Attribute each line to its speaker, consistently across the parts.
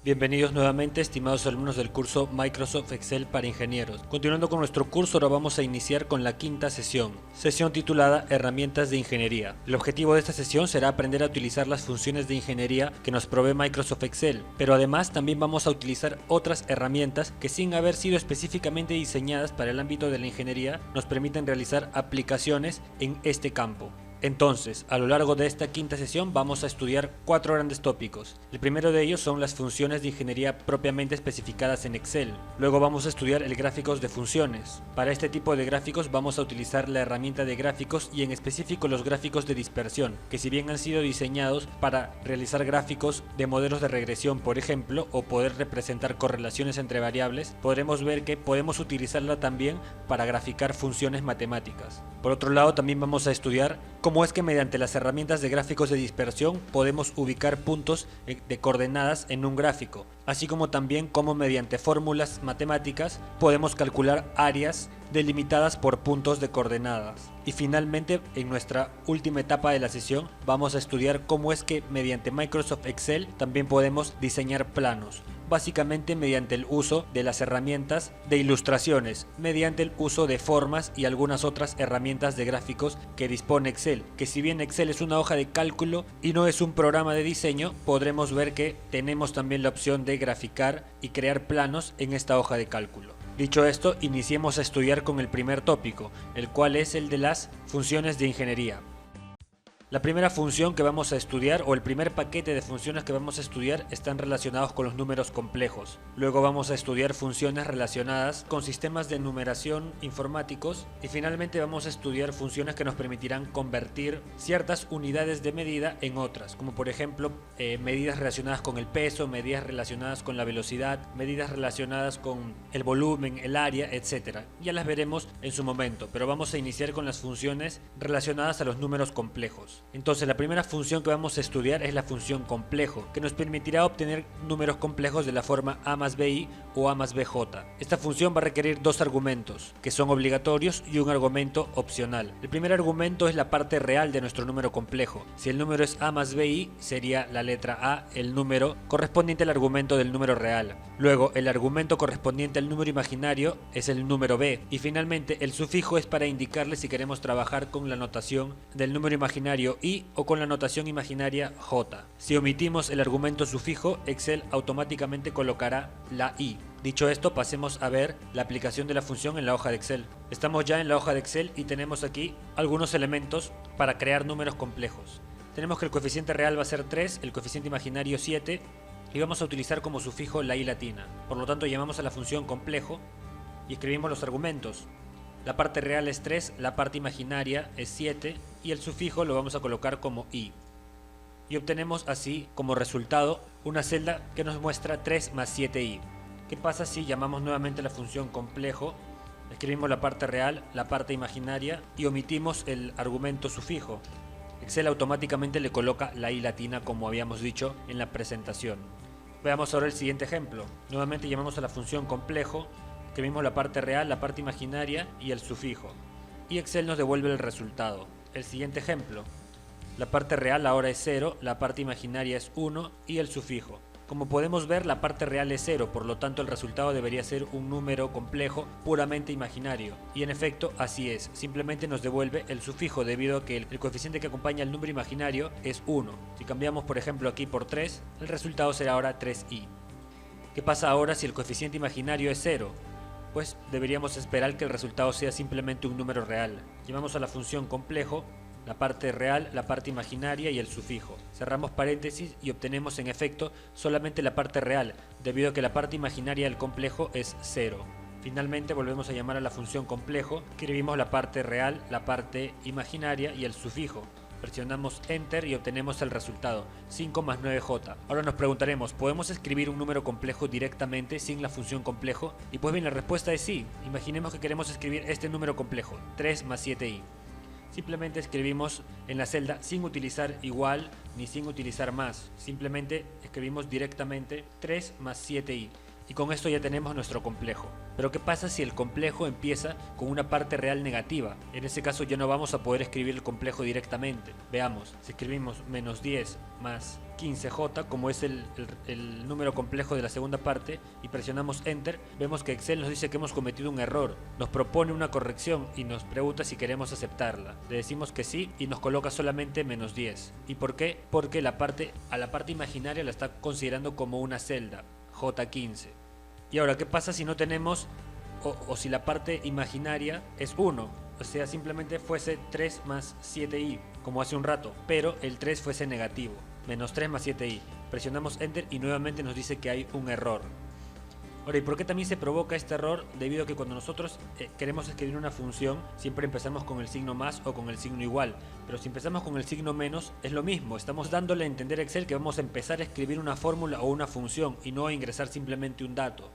Speaker 1: Bienvenidos nuevamente, estimados alumnos del curso Microsoft Excel para Ingenieros. Continuando con nuestro curso, ahora vamos a iniciar con la quinta sesión titulada Herramientas de Ingeniería. El objetivo de esta sesión será aprender a utilizar las funciones de ingeniería que nos provee Microsoft Excel, pero además también vamos a utilizar otras herramientas que, sin haber sido específicamente diseñadas para el ámbito de la ingeniería, nos permiten realizar aplicaciones en este campo. Entonces, a lo largo de esta quinta sesión vamos a estudiar 4 grandes tópicos. El primero de ellos son las funciones de ingeniería propiamente especificadas en Excel. Luego vamos a estudiar el gráficos de funciones. Para este tipo de gráficos vamos a utilizar la herramienta de gráficos y en específico los gráficos de dispersión, que si bien han sido diseñados para realizar gráficos de modelos de regresión, por ejemplo, o poder representar correlaciones entre variables, podremos ver que podemos utilizarla también para graficar funciones matemáticas. Por otro lado, también vamos a estudiar cómo es que mediante las herramientas de gráficos de dispersión podemos ubicar puntos de coordenadas en un gráfico, así como también cómo mediante fórmulas matemáticas podemos calcular áreas delimitadas por puntos de coordenadas. Y finalmente, en nuestra última etapa de la sesión, vamos a estudiar cómo es que mediante Microsoft Excel también podemos diseñar planos, básicamente mediante el uso de las herramientas de ilustraciones, mediante el uso de formas y algunas otras herramientas de gráficos que dispone Excel, que si bien Excel es una hoja de cálculo y no es un programa de diseño, podremos ver que tenemos también la opción de graficar y crear planos en esta hoja de cálculo. Dicho esto, iniciemos a estudiar con el primer tópico, el cual es el de las funciones de ingeniería. La primera función que vamos a estudiar, o el primer paquete de funciones que vamos a estudiar, están relacionados con los números complejos. Luego vamos a estudiar funciones relacionadas con sistemas de numeración informáticos y finalmente vamos a estudiar funciones que nos permitirán convertir ciertas unidades de medida en otras, como por ejemplo medidas relacionadas con el peso, medidas relacionadas con la velocidad, medidas relacionadas con el volumen, el área, etc. Ya las veremos en su momento, pero vamos a iniciar con las funciones relacionadas a los números complejos. Entonces, la primera función que vamos a estudiar es la función complejo, que nos permitirá obtener números complejos de la forma a más bi o a más bj. Esta función va a requerir dos argumentos, que son obligatorios, y un argumento opcional. El primer argumento es la parte real de nuestro número complejo. Si el número es a más bi, sería la letra a el número correspondiente al argumento del número real. Luego, el argumento correspondiente al número imaginario es el número b. Y finalmente, el sufijo es para indicarle si queremos trabajar con la notación del número imaginario i o con la notación imaginaria j. Si omitimos el argumento sufijo, Excel automáticamente colocará la i. Dicho esto, pasemos a ver la aplicación de la función en la hoja de Excel. Estamos ya en la hoja de Excel y tenemos aquí algunos elementos para crear números complejos. Tenemos que el coeficiente real va a ser 3, el coeficiente imaginario 7 y vamos a utilizar como sufijo la i latina. Por lo tanto, llamamos a la función complejo y escribimos los argumentos. La parte real es 3, la parte imaginaria es 7 y el sufijo lo vamos a colocar como i. Y obtenemos así como resultado una celda que nos muestra 3 más 7i. ¿Qué pasa si llamamos nuevamente la función complejo? Escribimos la parte real, la parte imaginaria y omitimos el argumento sufijo. Excel automáticamente le coloca la i latina como habíamos dicho en la presentación. Veamos ahora el siguiente ejemplo. Nuevamente llamamos a la función complejo. Escribimos la parte real, la parte imaginaria y el sufijo. Y Excel nos devuelve el resultado. El siguiente ejemplo. La parte real ahora es 0, la parte imaginaria es 1 y el sufijo. Como podemos ver, la parte real es 0, por lo tanto el resultado debería ser un número complejo puramente imaginario. Y en efecto, así es. Simplemente nos devuelve el sufijo debido a que el coeficiente que acompaña al número imaginario es 1. Si cambiamos por ejemplo aquí por 3, el resultado será ahora 3i. ¿Qué pasa ahora si el coeficiente imaginario es 0? Pues deberíamos esperar que el resultado sea simplemente un número real. Llamamos a la función complejo, la parte real, la parte imaginaria y el sufijo. Cerramos paréntesis y obtenemos en efecto solamente la parte real, debido a que la parte imaginaria del complejo es 0. Finalmente volvemos a llamar a la función complejo, escribimos la parte real, la parte imaginaria y el sufijo. Presionamos Enter y obtenemos el resultado, 5 más 9j. Ahora nos preguntaremos, ¿podemos escribir un número complejo directamente sin la función complejo? Y pues bien, la respuesta es sí. Imaginemos que queremos escribir este número complejo, 3 más 7i. Simplemente escribimos en la celda sin utilizar igual ni sin utilizar más. Simplemente escribimos directamente 3 más 7i. Y con esto ya tenemos nuestro complejo. Pero ¿qué pasa si el complejo empieza con una parte real negativa? En ese caso ya no vamos a poder escribir el complejo directamente. Veamos, si escribimos menos 10 más 15j, como es el número complejo de la segunda parte, y presionamos Enter, vemos que Excel nos dice que hemos cometido un error. Nos propone una corrección y nos pregunta si queremos aceptarla. Le decimos que sí y nos coloca solamente menos 10. ¿Y por qué? Porque a la parte imaginaria la está considerando como una celda, J15. Y ahora, ¿qué pasa si no tenemos, o si la parte imaginaria es 1? O sea, simplemente fuese 3 más 7i, como hace un rato, pero el 3 fuese negativo. Menos 3 más 7i. Presionamos Enter y nuevamente nos dice que hay un error. Ahora, ¿y por qué también se provoca este error? Debido a que cuando nosotros queremos escribir una función, siempre empezamos con el signo más o con el signo igual. Pero si empezamos con el signo menos, es lo mismo. Estamos dándole a entender a Excel que vamos a empezar a escribir una fórmula o una función y no a ingresar simplemente un dato.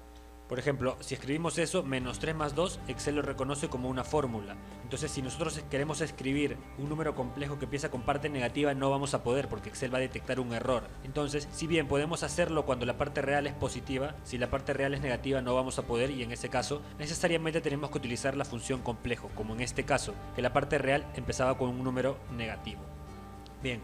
Speaker 1: Por ejemplo, si escribimos eso, menos 3 más 2, Excel lo reconoce como una fórmula. Entonces, si nosotros queremos escribir un número complejo que empieza con parte negativa, no vamos a poder porque Excel va a detectar un error. Entonces, si bien podemos hacerlo cuando la parte real es positiva, si la parte real es negativa no vamos a poder, y en ese caso, necesariamente tenemos que utilizar la función complejo, como en este caso, que la parte real empezaba con un número negativo. Bien.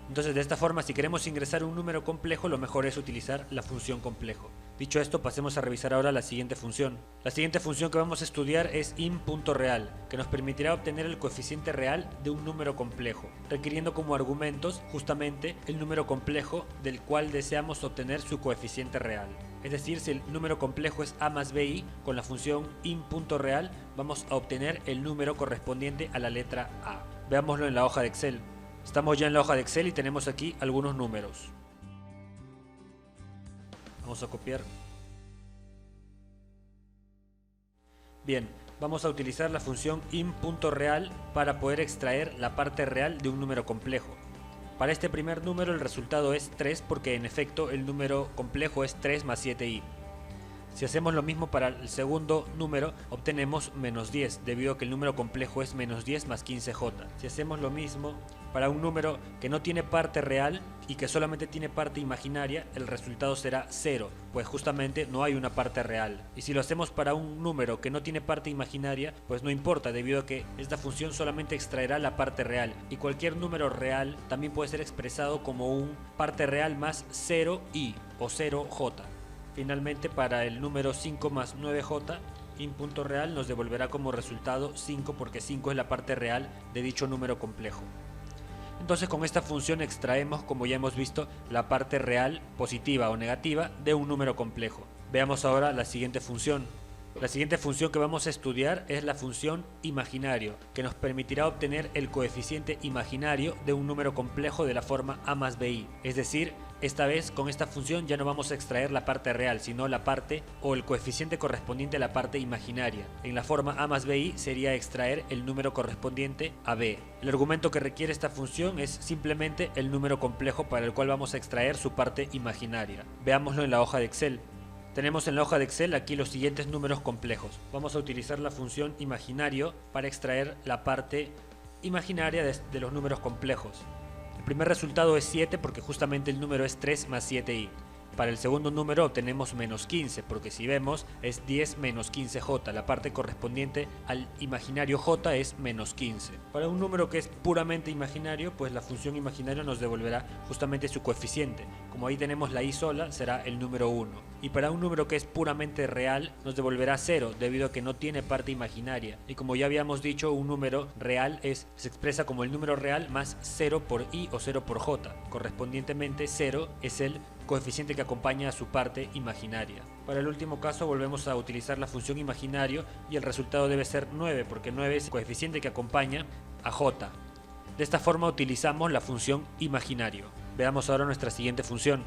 Speaker 1: Entonces, de esta forma, si queremos ingresar un número complejo, lo mejor es utilizar la función complejo. Dicho esto, pasemos a revisar ahora la siguiente función. La siguiente función que vamos a estudiar es in.real, que nos permitirá obtener el coeficiente real de un número complejo, requiriendo como argumentos justamente el número complejo del cual deseamos obtener su coeficiente real. Es decir, si el número complejo es a más bi, con la función in.real vamos a obtener el número correspondiente a la letra a. Veámoslo en la hoja de Excel. Estamos ya en la hoja de Excel y tenemos aquí algunos números. Vamos a copiar. Bien, vamos a utilizar la función in.real para poder extraer la parte real de un número complejo. Para este primer número el resultado es 3 porque en efecto el número complejo es 3 más 7i. Si hacemos lo mismo para el segundo número, obtenemos menos 10, debido a que el número complejo es menos 10 más 15j. Si hacemos lo mismo para un número que no tiene parte real y que solamente tiene parte imaginaria, el resultado será 0, pues justamente no hay una parte real. Y si lo hacemos para un número que no tiene parte imaginaria, pues no importa, debido a que esta función solamente extraerá la parte real. Y cualquier número real también puede ser expresado como un parte real más 0i o 0j. Finalmente, para el número 5 más 9j, in.real nos devolverá como resultado 5 porque 5 es la parte real de dicho número complejo. Entonces con esta función extraemos, como ya hemos visto, la parte real, positiva o negativa, de un número complejo. Veamos ahora la siguiente función. La siguiente función que vamos a estudiar es la función imaginario, que nos permitirá obtener el coeficiente imaginario de un número complejo de la forma a más bi. Es decir, esta vez con esta función ya no vamos a extraer la parte real, sino la parte o el coeficiente correspondiente a la parte imaginaria. En la forma a más bi sería extraer el número correspondiente a b. El argumento que requiere esta función es simplemente el número complejo para el cual vamos a extraer su parte imaginaria. Veámoslo en la hoja de Excel. Tenemos en la hoja de Excel aquí los siguientes números complejos. Vamos a utilizar la función imaginario para extraer la parte imaginaria de los números complejos. El primer resultado es 7 porque justamente el número es 3 más 7i. Para el segundo número obtenemos menos 15 porque si vemos es 10 menos 15j, la parte correspondiente al imaginario j es menos 15. Para un número que es puramente imaginario, pues la función imaginario nos devolverá justamente su coeficiente. Como ahí tenemos la i sola, será el número 1. Y para un número que es puramente real, nos devolverá 0 debido a que no tiene parte imaginaria. Y como ya habíamos dicho, un número real se expresa como el número real más 0 por i o 0 por j. Correspondientemente 0 es el coeficiente que acompaña a su parte imaginaria. Para el último caso volvemos a utilizar la función imaginario y el resultado debe ser 9 porque 9 es el coeficiente que acompaña a j. De esta forma utilizamos la función imaginario. Veamos ahora nuestra siguiente función.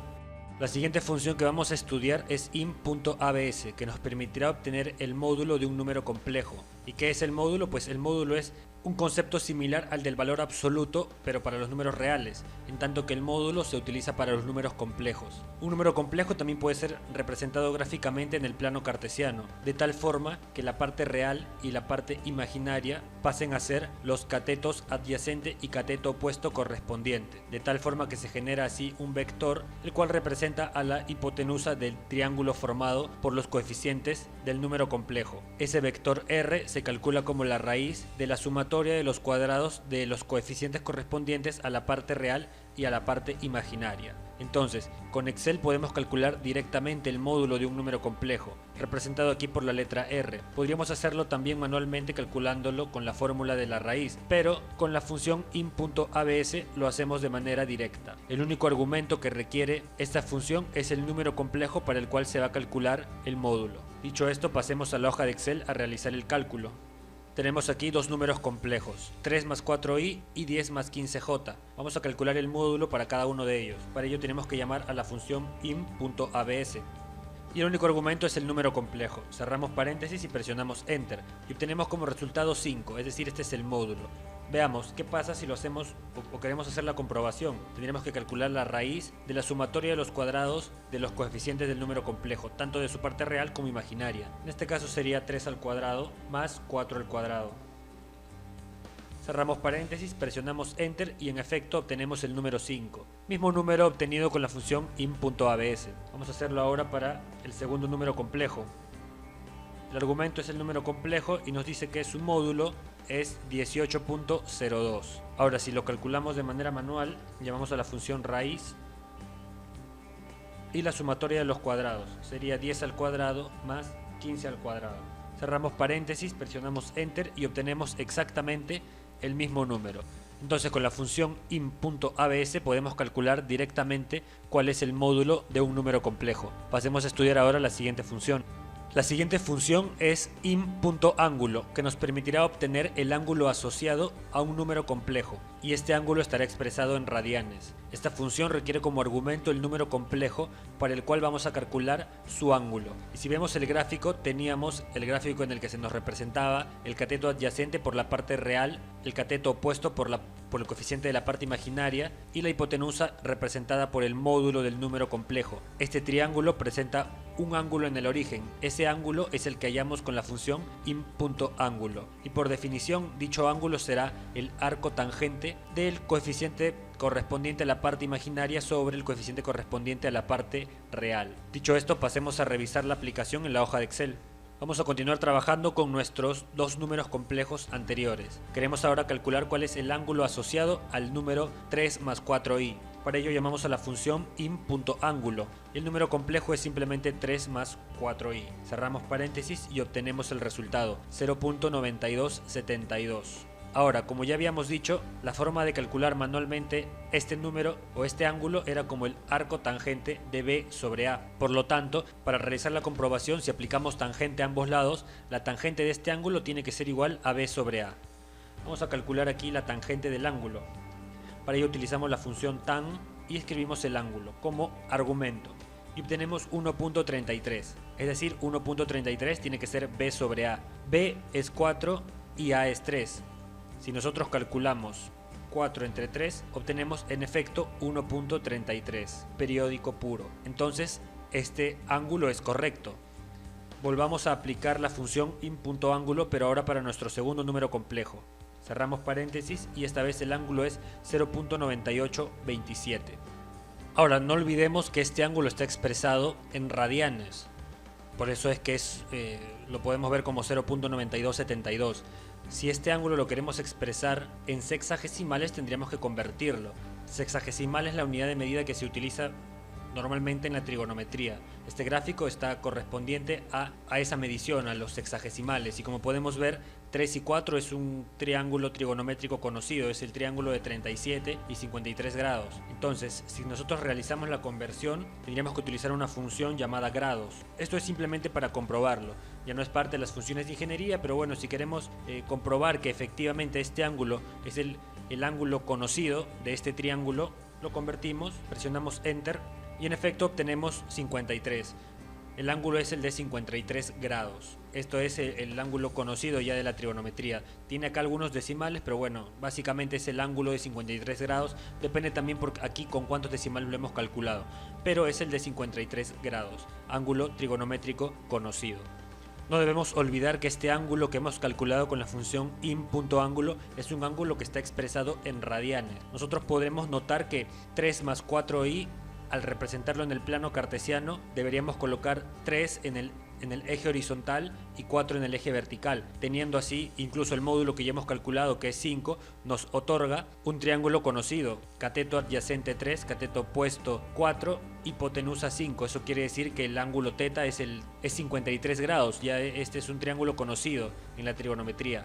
Speaker 1: La siguiente función que vamos a estudiar es in.abs, que nos permitirá obtener el módulo de un número complejo ¿Y qué es el módulo? Pues el módulo es un concepto similar al del valor absoluto, pero para los números reales, en tanto que el módulo se utiliza para los números complejos. Un número complejo también puede ser representado gráficamente en el plano cartesiano, de tal forma que la parte real y la parte imaginaria pasen a ser los catetos adyacente y cateto opuesto correspondiente, de tal forma que se genera así un vector, el cual representa a la hipotenusa del triángulo formado por los coeficientes del número complejo. Ese vector R se calcula como la raíz de la sumatoria de los cuadrados de los coeficientes correspondientes a la parte real y a la parte imaginaria. Entonces, con Excel podemos calcular directamente el módulo de un número complejo, representado aquí por la letra R. Podríamos hacerlo también manualmente calculándolo con la fórmula de la raíz, pero con la función in.abs lo hacemos de manera directa. El único argumento que requiere esta función es el número complejo para el cual se va a calcular el módulo. Dicho esto, pasemos a la hoja de Excel a realizar el cálculo. Tenemos aquí dos números complejos, 3 más 4i y 10 más 15j. Vamos a calcular el módulo para cada uno de ellos. Para ello tenemos que llamar a la función in.abs. Y el único argumento es el número complejo. Cerramos paréntesis y presionamos Enter. Y obtenemos como resultado 5, es decir, este es el módulo. Veamos, ¿qué pasa si lo hacemos o queremos hacer la comprobación? Tendríamos que calcular la raíz de la sumatoria de los cuadrados de los coeficientes del número complejo, tanto de su parte real como imaginaria. En este caso sería 3 al cuadrado más 4 al cuadrado. Cerramos paréntesis, presionamos Enter y en efecto obtenemos el número 5. Mismo número obtenido con la función in.abs. Vamos a hacerlo ahora para el segundo número complejo. El argumento es el número complejo y nos dice que su módulo es 18.02. Ahora, si lo calculamos de manera manual, llamamos a la función raíz y la sumatoria de los cuadrados sería 10 al cuadrado más 15 al cuadrado. Cerramos paréntesis, presionamos Enter y obtenemos exactamente el mismo número. Entonces, con la función in.abs podemos calcular directamente cuál es el módulo de un número complejo. Pasemos a estudiar ahora la siguiente función. La siguiente función es in.ángulo, que nos permitirá obtener el ángulo asociado a un número complejo, y este ángulo estará expresado en radianes. Esta función requiere como argumento el número complejo para el cual vamos a calcular su ángulo. Y si vemos el gráfico, teníamos el gráfico en el que se nos representaba el cateto adyacente por la parte real, el cateto opuesto por el coeficiente de la parte imaginaria y la hipotenusa representada por el módulo del número complejo. Este triángulo presenta un ángulo en el origen. Ese ángulo es el que hallamos con la función in.ángulo. Y por definición, dicho ángulo será el arco tangente del coeficiente correspondiente a la parte imaginaria sobre el coeficiente correspondiente a la parte real. Dicho esto, pasemos a revisar la aplicación en la hoja de Excel. Vamos a continuar trabajando con nuestros dos números complejos anteriores. Queremos ahora calcular cuál es el ángulo asociado al número 3 más 4i. Para ello llamamos a la función in.ángulo. El número complejo es simplemente 3 más 4i. Cerramos paréntesis y obtenemos el resultado, 0.9272. Ahora, como ya habíamos dicho, la forma de calcular manualmente este número o este ángulo era como el arco tangente de B sobre A. Por lo tanto, para realizar la comprobación, si aplicamos tangente a ambos lados, la tangente de este ángulo tiene que ser igual a B sobre A. Vamos a calcular aquí la tangente del ángulo. Para ello utilizamos la función tan y escribimos el ángulo como argumento. Y obtenemos 1.33, es decir, 1.33 tiene que ser B sobre A. B es 4 y A es 3. Si nosotros calculamos 4 entre 3, obtenemos en efecto 1.33, periódico puro. Entonces, este ángulo es correcto. Volvamos a aplicar la función in.ángulo, pero ahora para nuestro segundo número complejo. Cerramos paréntesis y esta vez el ángulo es 0.9827. Ahora, no olvidemos que este ángulo está expresado en radianes. Por eso es que lo podemos ver como 0.9272. Si este ángulo lo queremos expresar en sexagesimales, tendríamos que convertirlo. Sexagesimal es la unidad de medida que se utiliza normalmente en la trigonometría. Este gráfico está correspondiente a esa medición, a los sexagesimales, y como podemos ver, 3 y 4 es un triángulo trigonométrico conocido, es el triángulo de 37 y 53 grados. Entonces, si nosotros realizamos la conversión, tendríamos que utilizar una función llamada grados. Esto es simplemente para comprobarlo, ya no es parte de las funciones de ingeniería, pero bueno, si queremos comprobar que efectivamente este ángulo es el ángulo conocido de este triángulo, lo convertimos, presionamos Enter y en efecto obtenemos 53. El ángulo es el de 53 grados. Esto es el ángulo conocido ya de la trigonometría. Tiene acá algunos decimales, pero bueno, básicamente es el ángulo de 53 grados. Depende también por aquí con cuántos decimales lo hemos calculado. Pero es el de 53 grados. Ángulo trigonométrico conocido. No debemos olvidar que este ángulo que hemos calculado con la función in.ángulo es un ángulo que está expresado en radianes. Nosotros podremos notar que 3 más 4i, al representarlo en el plano cartesiano, deberíamos colocar 3 en el eje horizontal y 4 en el eje vertical. Teniendo así, incluso el módulo que ya hemos calculado, que es 5, nos otorga un triángulo conocido. Cateto adyacente 3, cateto opuesto 4, hipotenusa 5. Eso quiere decir que el ángulo θ es 53 grados. Ya este es un triángulo conocido en la trigonometría.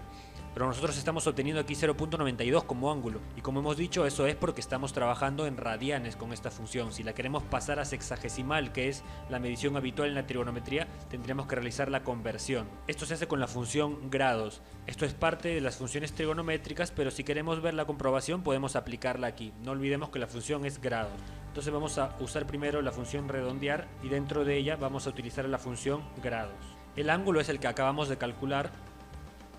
Speaker 1: Pero nosotros estamos obteniendo aquí 0.92 como ángulo, y como hemos dicho, eso es porque estamos trabajando en radianes con esta función. Si la queremos pasar a sexagesimal, que es la medición habitual en la trigonometría, tendríamos que realizar la conversión. Esto se hace con la función grados. Esto es parte de las funciones trigonométricas, pero si queremos ver la comprobación podemos aplicarla aquí. No olvidemos que la función es grados. Entonces vamos a usar primero la función redondear y dentro de ella vamos a utilizar la función grados. El ángulo es el que acabamos de calcular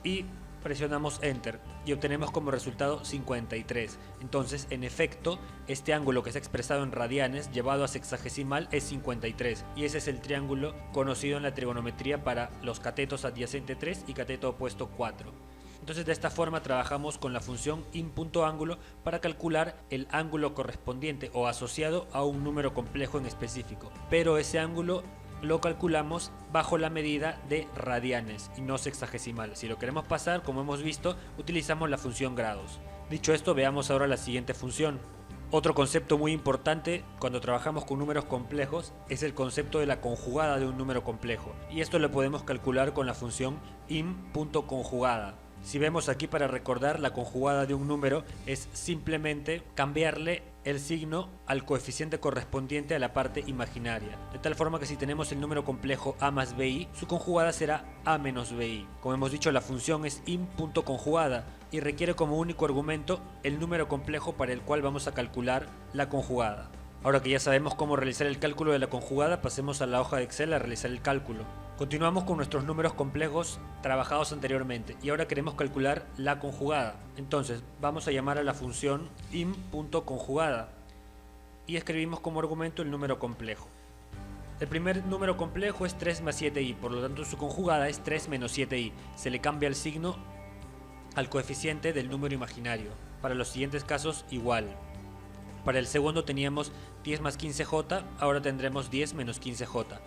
Speaker 1: y presionamos Enter y obtenemos como resultado 53. Entonces, en efecto, este ángulo que se ha expresado en radianes llevado a sexagesimal es 53, y ese es el triángulo conocido en la trigonometría para los catetos adyacente 3 y cateto opuesto 4. Entonces, de esta forma trabajamos con la función in.ángulo para calcular el ángulo correspondiente o asociado a un número complejo en específico, pero ese ángulo lo calculamos bajo la medida de radianes y no sexagesimal. Si lo queremos pasar, como hemos visto, utilizamos la función grados. Dicho esto, veamos ahora la siguiente función. Otro concepto muy importante cuando trabajamos con números complejos es el concepto de la conjugada de un número complejo, y esto lo podemos calcular con la función in.conjugada. Si vemos aquí, para recordar, la conjugada de un número es simplemente cambiarle el signo al coeficiente correspondiente a la parte imaginaria, de tal forma que si tenemos el número complejo a más bi, su conjugada será a menos bi. Como hemos dicho, la función es in.conjugada y requiere como único argumento el número complejo para el cual vamos a calcular la conjugada. Ahora que ya sabemos cómo realizar el cálculo de la conjugada, pasemos a la hoja de Excel a realizar el cálculo. Continuamos con nuestros números complejos trabajados anteriormente y ahora queremos calcular la conjugada. Entonces vamos a llamar a la función in.conjugada y escribimos como argumento el número complejo. El primer número complejo es 3 más 7i, por lo tanto su conjugada es 3 menos 7i. Se le cambia el signo al coeficiente del número imaginario. Para los siguientes casos igual. Para el segundo teníamos 10 más 15j, ahora tendremos 10 menos 15j.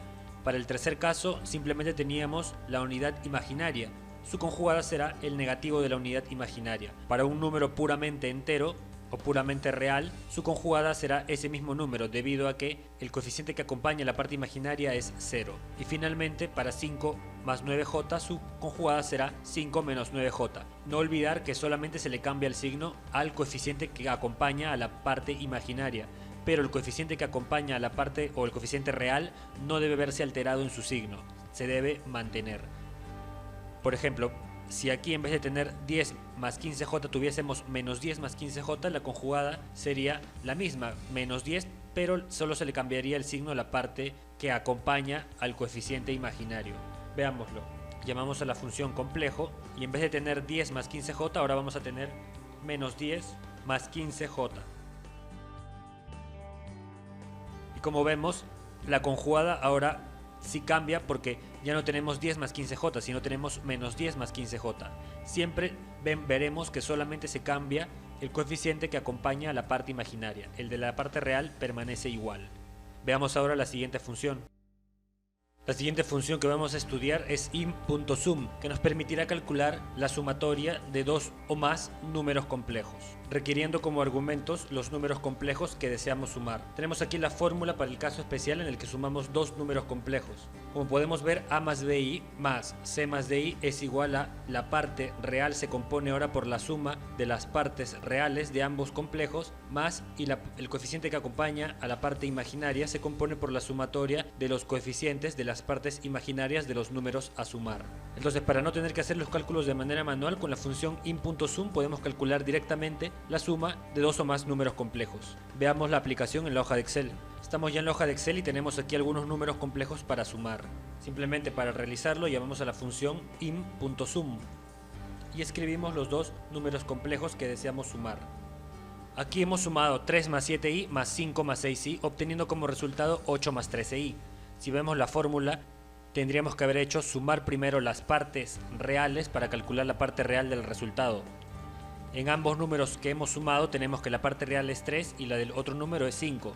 Speaker 1: Para el tercer caso simplemente teníamos la unidad imaginaria. Su conjugada será el negativo de la unidad imaginaria. Para un número puramente entero o puramente real, su conjugada será ese mismo número, debido a que el coeficiente que acompaña la parte imaginaria es 0. Y finalmente, para 5 más 9j, su conjugada será 5 menos 9j. No olvidar que solamente se le cambia el signo al coeficiente que acompaña a la parte imaginaria, pero el coeficiente que acompaña a la parte o el coeficiente real no debe verse alterado en su signo, se debe mantener. Por ejemplo, si aquí en vez de tener 10 más 15j tuviésemos menos 10 más 15j, la conjugada sería la misma, menos 10, pero solo se le cambiaría el signo a la parte que acompaña al coeficiente imaginario. Veámoslo. Llamamos a la función complejo y en vez de tener 10 más 15j, ahora vamos a tener menos 10 más 15j. Y como vemos, la conjugada ahora sí cambia porque ya no tenemos 10 más 15j, sino tenemos menos 10 más 15j. Siempre veremos que solamente se cambia el coeficiente que acompaña a la parte imaginaria. El de la parte real permanece igual. Veamos ahora la siguiente función. La siguiente función que vamos a estudiar es in.sum, que nos permitirá calcular la sumatoria de dos o más números complejos, requiriendo como argumentos los números complejos que deseamos sumar. Tenemos aquí la fórmula para el caso especial en el que sumamos dos números complejos. Como podemos ver, a más bi más c más di es igual a la parte real se compone ahora por la suma de las partes reales de ambos complejos, más el coeficiente que acompaña a la parte imaginaria se compone por la sumatoria de los coeficientes de las partes imaginarias de los números a sumar. Entonces, para no tener que hacer los cálculos de manera manual, con la función in.sum podemos calcular directamente la suma de dos o más números complejos. Veamos la aplicación en la hoja de Excel. Estamos ya en la hoja de Excel y tenemos aquí algunos números complejos para sumar. Simplemente para realizarlo llamamos a la función im.sum y escribimos los dos números complejos que deseamos sumar. Aquí hemos sumado 3 más 7i más 5 más 6i, obteniendo como resultado 8 más 13i. Si vemos la fórmula, tendríamos que haber hecho sumar primero las partes reales para calcular la parte real del resultado. En ambos números que hemos sumado tenemos que la parte real es 3 y la del otro número es 5.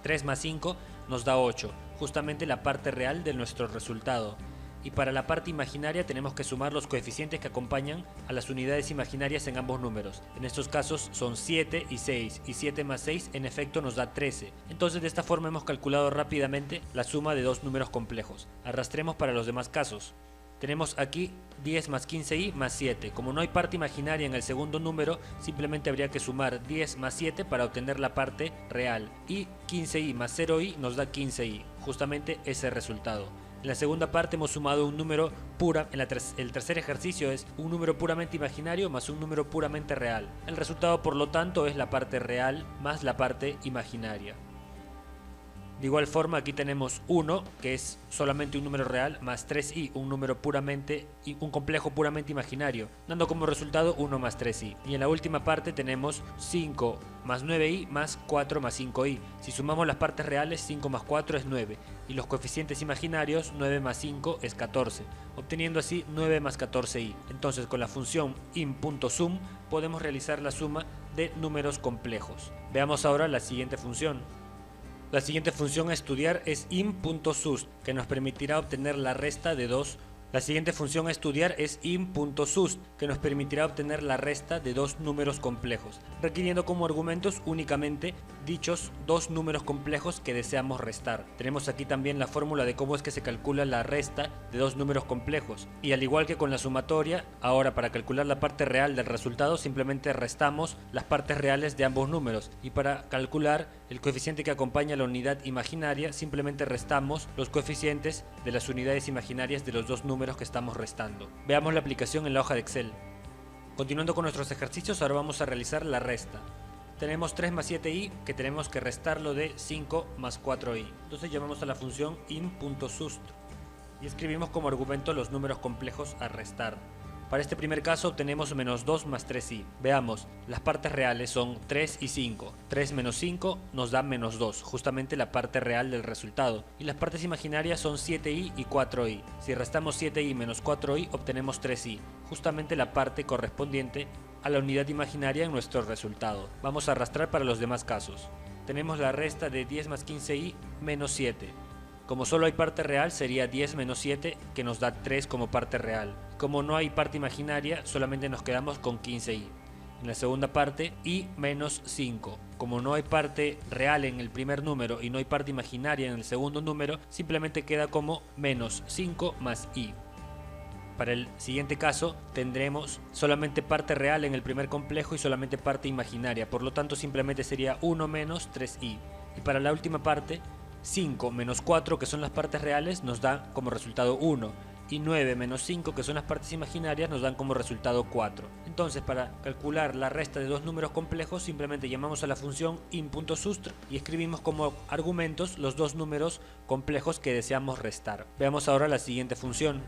Speaker 1: 3 más 5 nos da 8, justamente la parte real de nuestro resultado. Y para la parte imaginaria tenemos que sumar los coeficientes que acompañan a las unidades imaginarias en ambos números. En estos casos son 7 y 6, y 7 más 6 en efecto nos da 13. Entonces de esta forma hemos calculado rápidamente la suma de dos números complejos. Arrastremos para los demás casos. Tenemos aquí 10 más 15i más 7. Como no hay parte imaginaria en el segundo número, simplemente habría que sumar 10 más 7 para obtener la parte real. Y 15i más 0i nos da 15i, justamente ese resultado. En la segunda parte hemos sumado un número pura, el tercer ejercicio es un número puramente imaginario más un número puramente real. El resultado por lo tanto es la parte real más la parte imaginaria. De igual forma aquí tenemos 1, que es solamente un número real, más 3i, un complejo puramente imaginario, dando como resultado 1 más 3i. Y en la última parte tenemos 5 más 9i más 4 más 5i. Si sumamos las partes reales, 5 más 4 es 9, y los coeficientes imaginarios, 9 más 5 es 14, obteniendo así 9 más 14i. Entonces con la función im.sum podemos realizar la suma de números complejos. Veamos ahora la siguiente función. La siguiente función a estudiar es im.sust, que nos permitirá obtener la resta de dos números complejos, requiriendo como argumentos únicamente dichos dos números complejos que deseamos restar. Tenemos aquí también la fórmula de cómo es que se calcula la resta de dos números complejos, y al igual que con la sumatoria, ahora para calcular la parte real del resultado simplemente restamos las partes reales de ambos números, y para calcular el coeficiente que acompaña a la unidad imaginaria simplemente restamos los coeficientes de las unidades imaginarias de los dos números que estamos restando. Veamos la aplicación en la hoja de Excel. Continuando con nuestros ejercicios, ahora vamos a realizar la resta. Tenemos 3 más 7i que tenemos que restarlo de 5 más 4i. Entonces llamamos a la función im.sust y escribimos como argumento los números complejos a restar. Para este primer caso obtenemos menos 2 más 3i. Veamos, las partes reales son 3 y 5. 3 menos 5 nos da menos 2, justamente la parte real del resultado. Y las partes imaginarias son 7i y 4i. Si restamos 7i menos 4i obtenemos 3i, justamente la parte correspondiente a la unidad imaginaria en nuestro resultado. Vamos a arrastrar para los demás casos. Tenemos la resta de 10 más 15i menos 7. Como solo hay parte real sería 10 menos 7 que nos da 3 como parte real. Como no hay parte imaginaria solamente nos quedamos con 15i. En la segunda parte i menos 5. Como no hay parte real en el primer número y no hay parte imaginaria en el segundo número, simplemente queda como menos 5 más i. Para el siguiente caso tendremos solamente parte real en el primer complejo y solamente parte imaginaria, por lo tanto simplemente sería 1 menos 3i. Y para la última parte, 5 menos 4, que son las partes reales, nos dan como resultado 1, y 9 menos 5, que son las partes imaginarias, nos dan como resultado 4. Entonces, para calcular la resta de dos números complejos, simplemente llamamos a la función im.sust y escribimos como argumentos los dos números complejos que deseamos restar. Veamos ahora la siguiente función.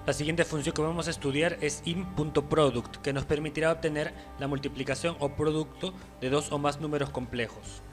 Speaker 1: La siguiente función que vamos a estudiar es im.product, que nos permitirá obtener la multiplicación o producto de dos o más números complejos.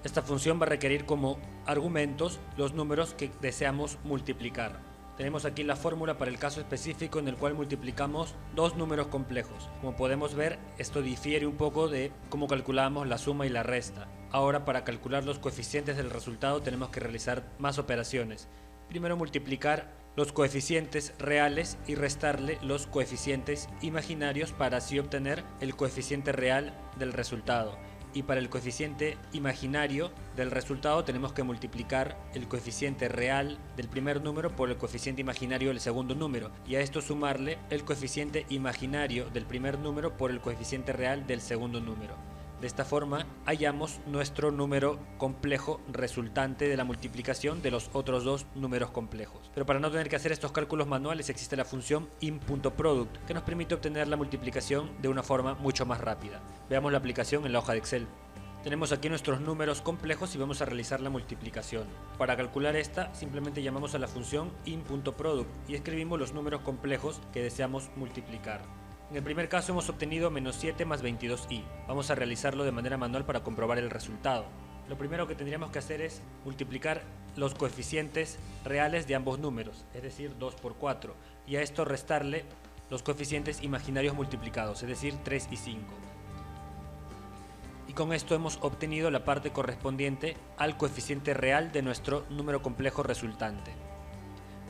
Speaker 1: Esta función va a requerir como argumentos los números que deseamos multiplicar. Tenemos aquí la fórmula para el caso específico en el cual multiplicamos dos números complejos. Como podemos ver, esto difiere un poco de cómo calculamos la suma y la resta. Ahora, para calcular los coeficientes del resultado tenemos que realizar más operaciones. Primero multiplicar los coeficientes reales y restarle los coeficientes imaginarios para así obtener el coeficiente real del resultado. Y para el coeficiente imaginario del resultado tenemos que multiplicar el coeficiente real del primer número por el coeficiente imaginario del segundo número, y a esto sumarle el coeficiente imaginario del primer número por el coeficiente real del segundo número. De esta forma hallamos nuestro número complejo resultante de la multiplicación de los otros dos números complejos. Pero para no tener que hacer estos cálculos manuales existe la función im.product, que nos permite obtener la multiplicación de una forma mucho más rápida. Veamos la aplicación en la hoja de Excel. Tenemos aquí nuestros números complejos y vamos a realizar la multiplicación. Para calcular esta, simplemente llamamos a la función in.product y escribimos los números complejos que deseamos multiplicar. En el primer caso hemos obtenido menos 7 más 22i. Vamos a realizarlo de manera manual para comprobar el resultado. Lo primero que tendríamos que hacer es multiplicar los coeficientes reales de ambos números, es decir 2 por 4, y a esto restarle los coeficientes imaginarios multiplicados, es decir 3 y 5. Y con esto hemos obtenido la parte correspondiente al coeficiente real de nuestro número complejo resultante.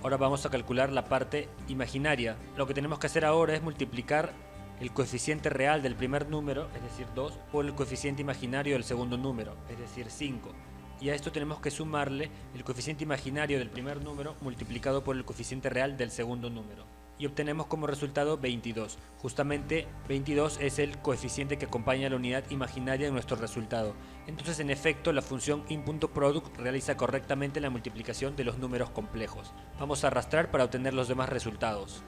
Speaker 1: Ahora vamos a calcular la parte imaginaria. Lo que tenemos que hacer ahora es multiplicar el coeficiente real del primer número, es decir 2, por el coeficiente imaginario del segundo número, es decir 5. Y a esto tenemos que sumarle el coeficiente imaginario del primer número multiplicado por el coeficiente real del segundo número. Y obtenemos como resultado 22. Justamente 22 es el coeficiente que acompaña a la unidad imaginaria de nuestro resultado. Entonces, en efecto, la función in.product realiza correctamente la multiplicación de los números complejos. Vamos a arrastrar para obtener los demás resultados,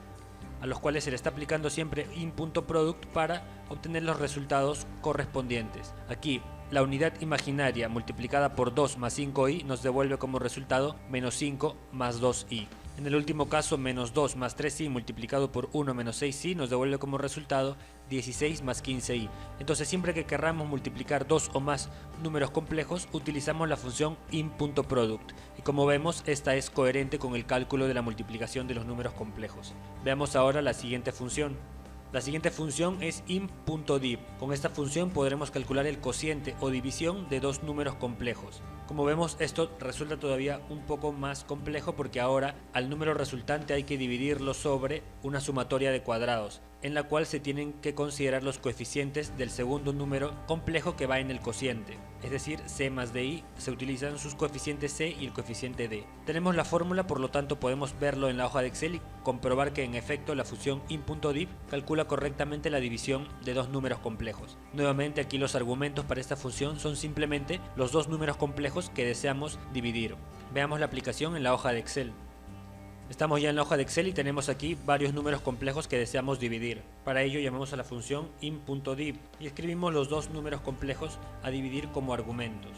Speaker 1: a los cuales se le está aplicando siempre in.product para obtener los resultados correspondientes. Aquí, la unidad imaginaria multiplicada por 2 más 5i nos devuelve como resultado menos 5 más 2i. En el último caso, menos 2 más 3i multiplicado por 1 menos 6i nos devuelve como resultado 16 más 15i. Entonces, siempre que querramos multiplicar dos o más números complejos, utilizamos la función in.product. Y como vemos, esta es coherente con el cálculo de la multiplicación de los números complejos. Veamos ahora la siguiente función. La siguiente función es in.div. Con esta función podremos calcular el cociente o división de dos números complejos. Como vemos, esto resulta todavía un poco más complejo porque ahora al número resultante hay que dividirlo sobre una sumatoria de cuadrados, en la cual se tienen que considerar los coeficientes del segundo número complejo que va en el cociente. Es decir, c más di, se utilizan sus coeficientes c y el coeficiente d. Tenemos la fórmula, por lo tanto podemos verlo en la hoja de Excel y comprobar que en efecto la función in.div calcula correctamente la división de dos números complejos. Nuevamente, aquí los argumentos para esta función son simplemente los dos números complejos que deseamos dividir. Veamos la aplicación en la hoja de Excel. Estamos ya en la hoja de Excel y tenemos aquí varios números complejos que deseamos dividir. Para ello llamamos a la función in.div y escribimos los dos números complejos a dividir como argumentos.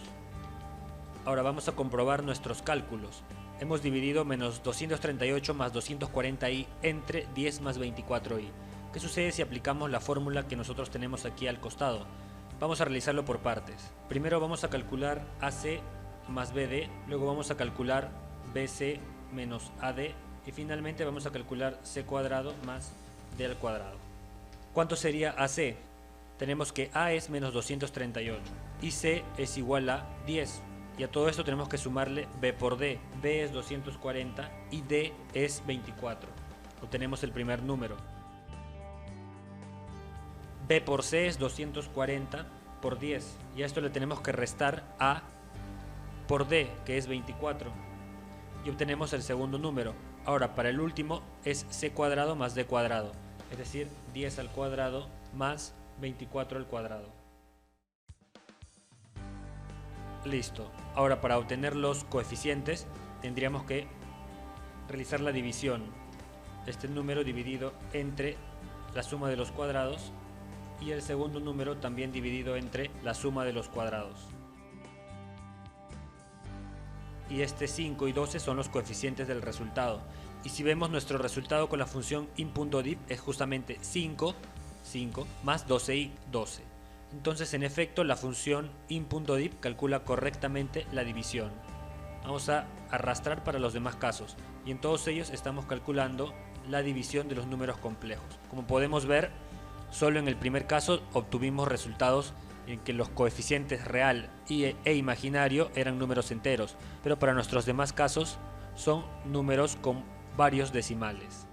Speaker 1: Ahora vamos a comprobar nuestros cálculos. Hemos dividido menos 238 más 240i entre 10 más 24i. ¿Qué sucede si aplicamos la fórmula que nosotros tenemos aquí al costado? Vamos a realizarlo por partes. Primero vamos a calcular AC más BD, luego vamos a calcular BC menos AD y finalmente vamos a calcular C cuadrado más D al cuadrado. ¿Cuánto sería AC? Tenemos que A es menos 238 y C es igual a 10. Y a todo esto tenemos que sumarle B por D. B es 240 y D es 24. Obtenemos el primer número. B por C es 240 por 10. Y a esto le tenemos que restar A por D, que es 24. Y obtenemos el segundo número. Ahora, para el último es C cuadrado más D cuadrado. Es decir, 10 al cuadrado más 24 al cuadrado. Listo. Ahora, para obtener los coeficientes tendríamos que realizar la división. Este número dividido entre la suma de los cuadrados y el segundo número también dividido entre la suma de los cuadrados. Y este 5 y 12 son los coeficientes del resultado. Y si vemos, nuestro resultado con la función in.div es justamente 5 más 12i, 12. Entonces, en efecto, la función in.div calcula correctamente la división. Vamos a arrastrar para los demás casos y en todos ellos estamos calculando la división de los números complejos. Como podemos ver, solo en el primer caso obtuvimos resultados en que los coeficientes real e imaginario eran números enteros, pero para nuestros demás casos son números con varios decimales.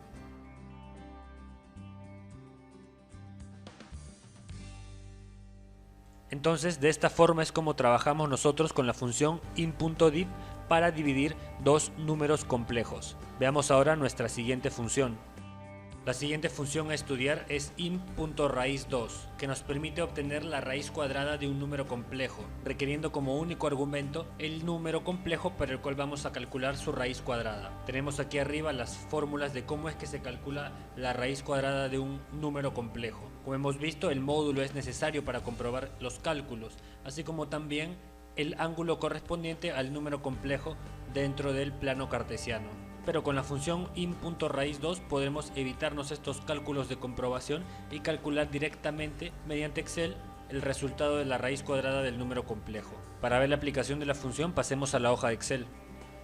Speaker 1: Entonces, de esta forma es como trabajamos nosotros con la función in.div para dividir dos números complejos. Veamos ahora nuestra siguiente función. La siguiente función a estudiar es int.raíz2, que nos permite obtener la raíz cuadrada de un número complejo, requiriendo como único argumento el número complejo para el cual vamos a calcular su raíz cuadrada. Tenemos aquí arriba las fórmulas de cómo es que se calcula la raíz cuadrada de un número complejo. Como hemos visto, el módulo es necesario para comprobar los cálculos, así como también el ángulo correspondiente al número complejo dentro del plano cartesiano. Pero con la función int.raíz2 podremos evitarnos estos cálculos de comprobación y calcular directamente mediante Excel el resultado de la raíz cuadrada del número complejo. Para ver la aplicación de la función pasemos a la hoja de Excel.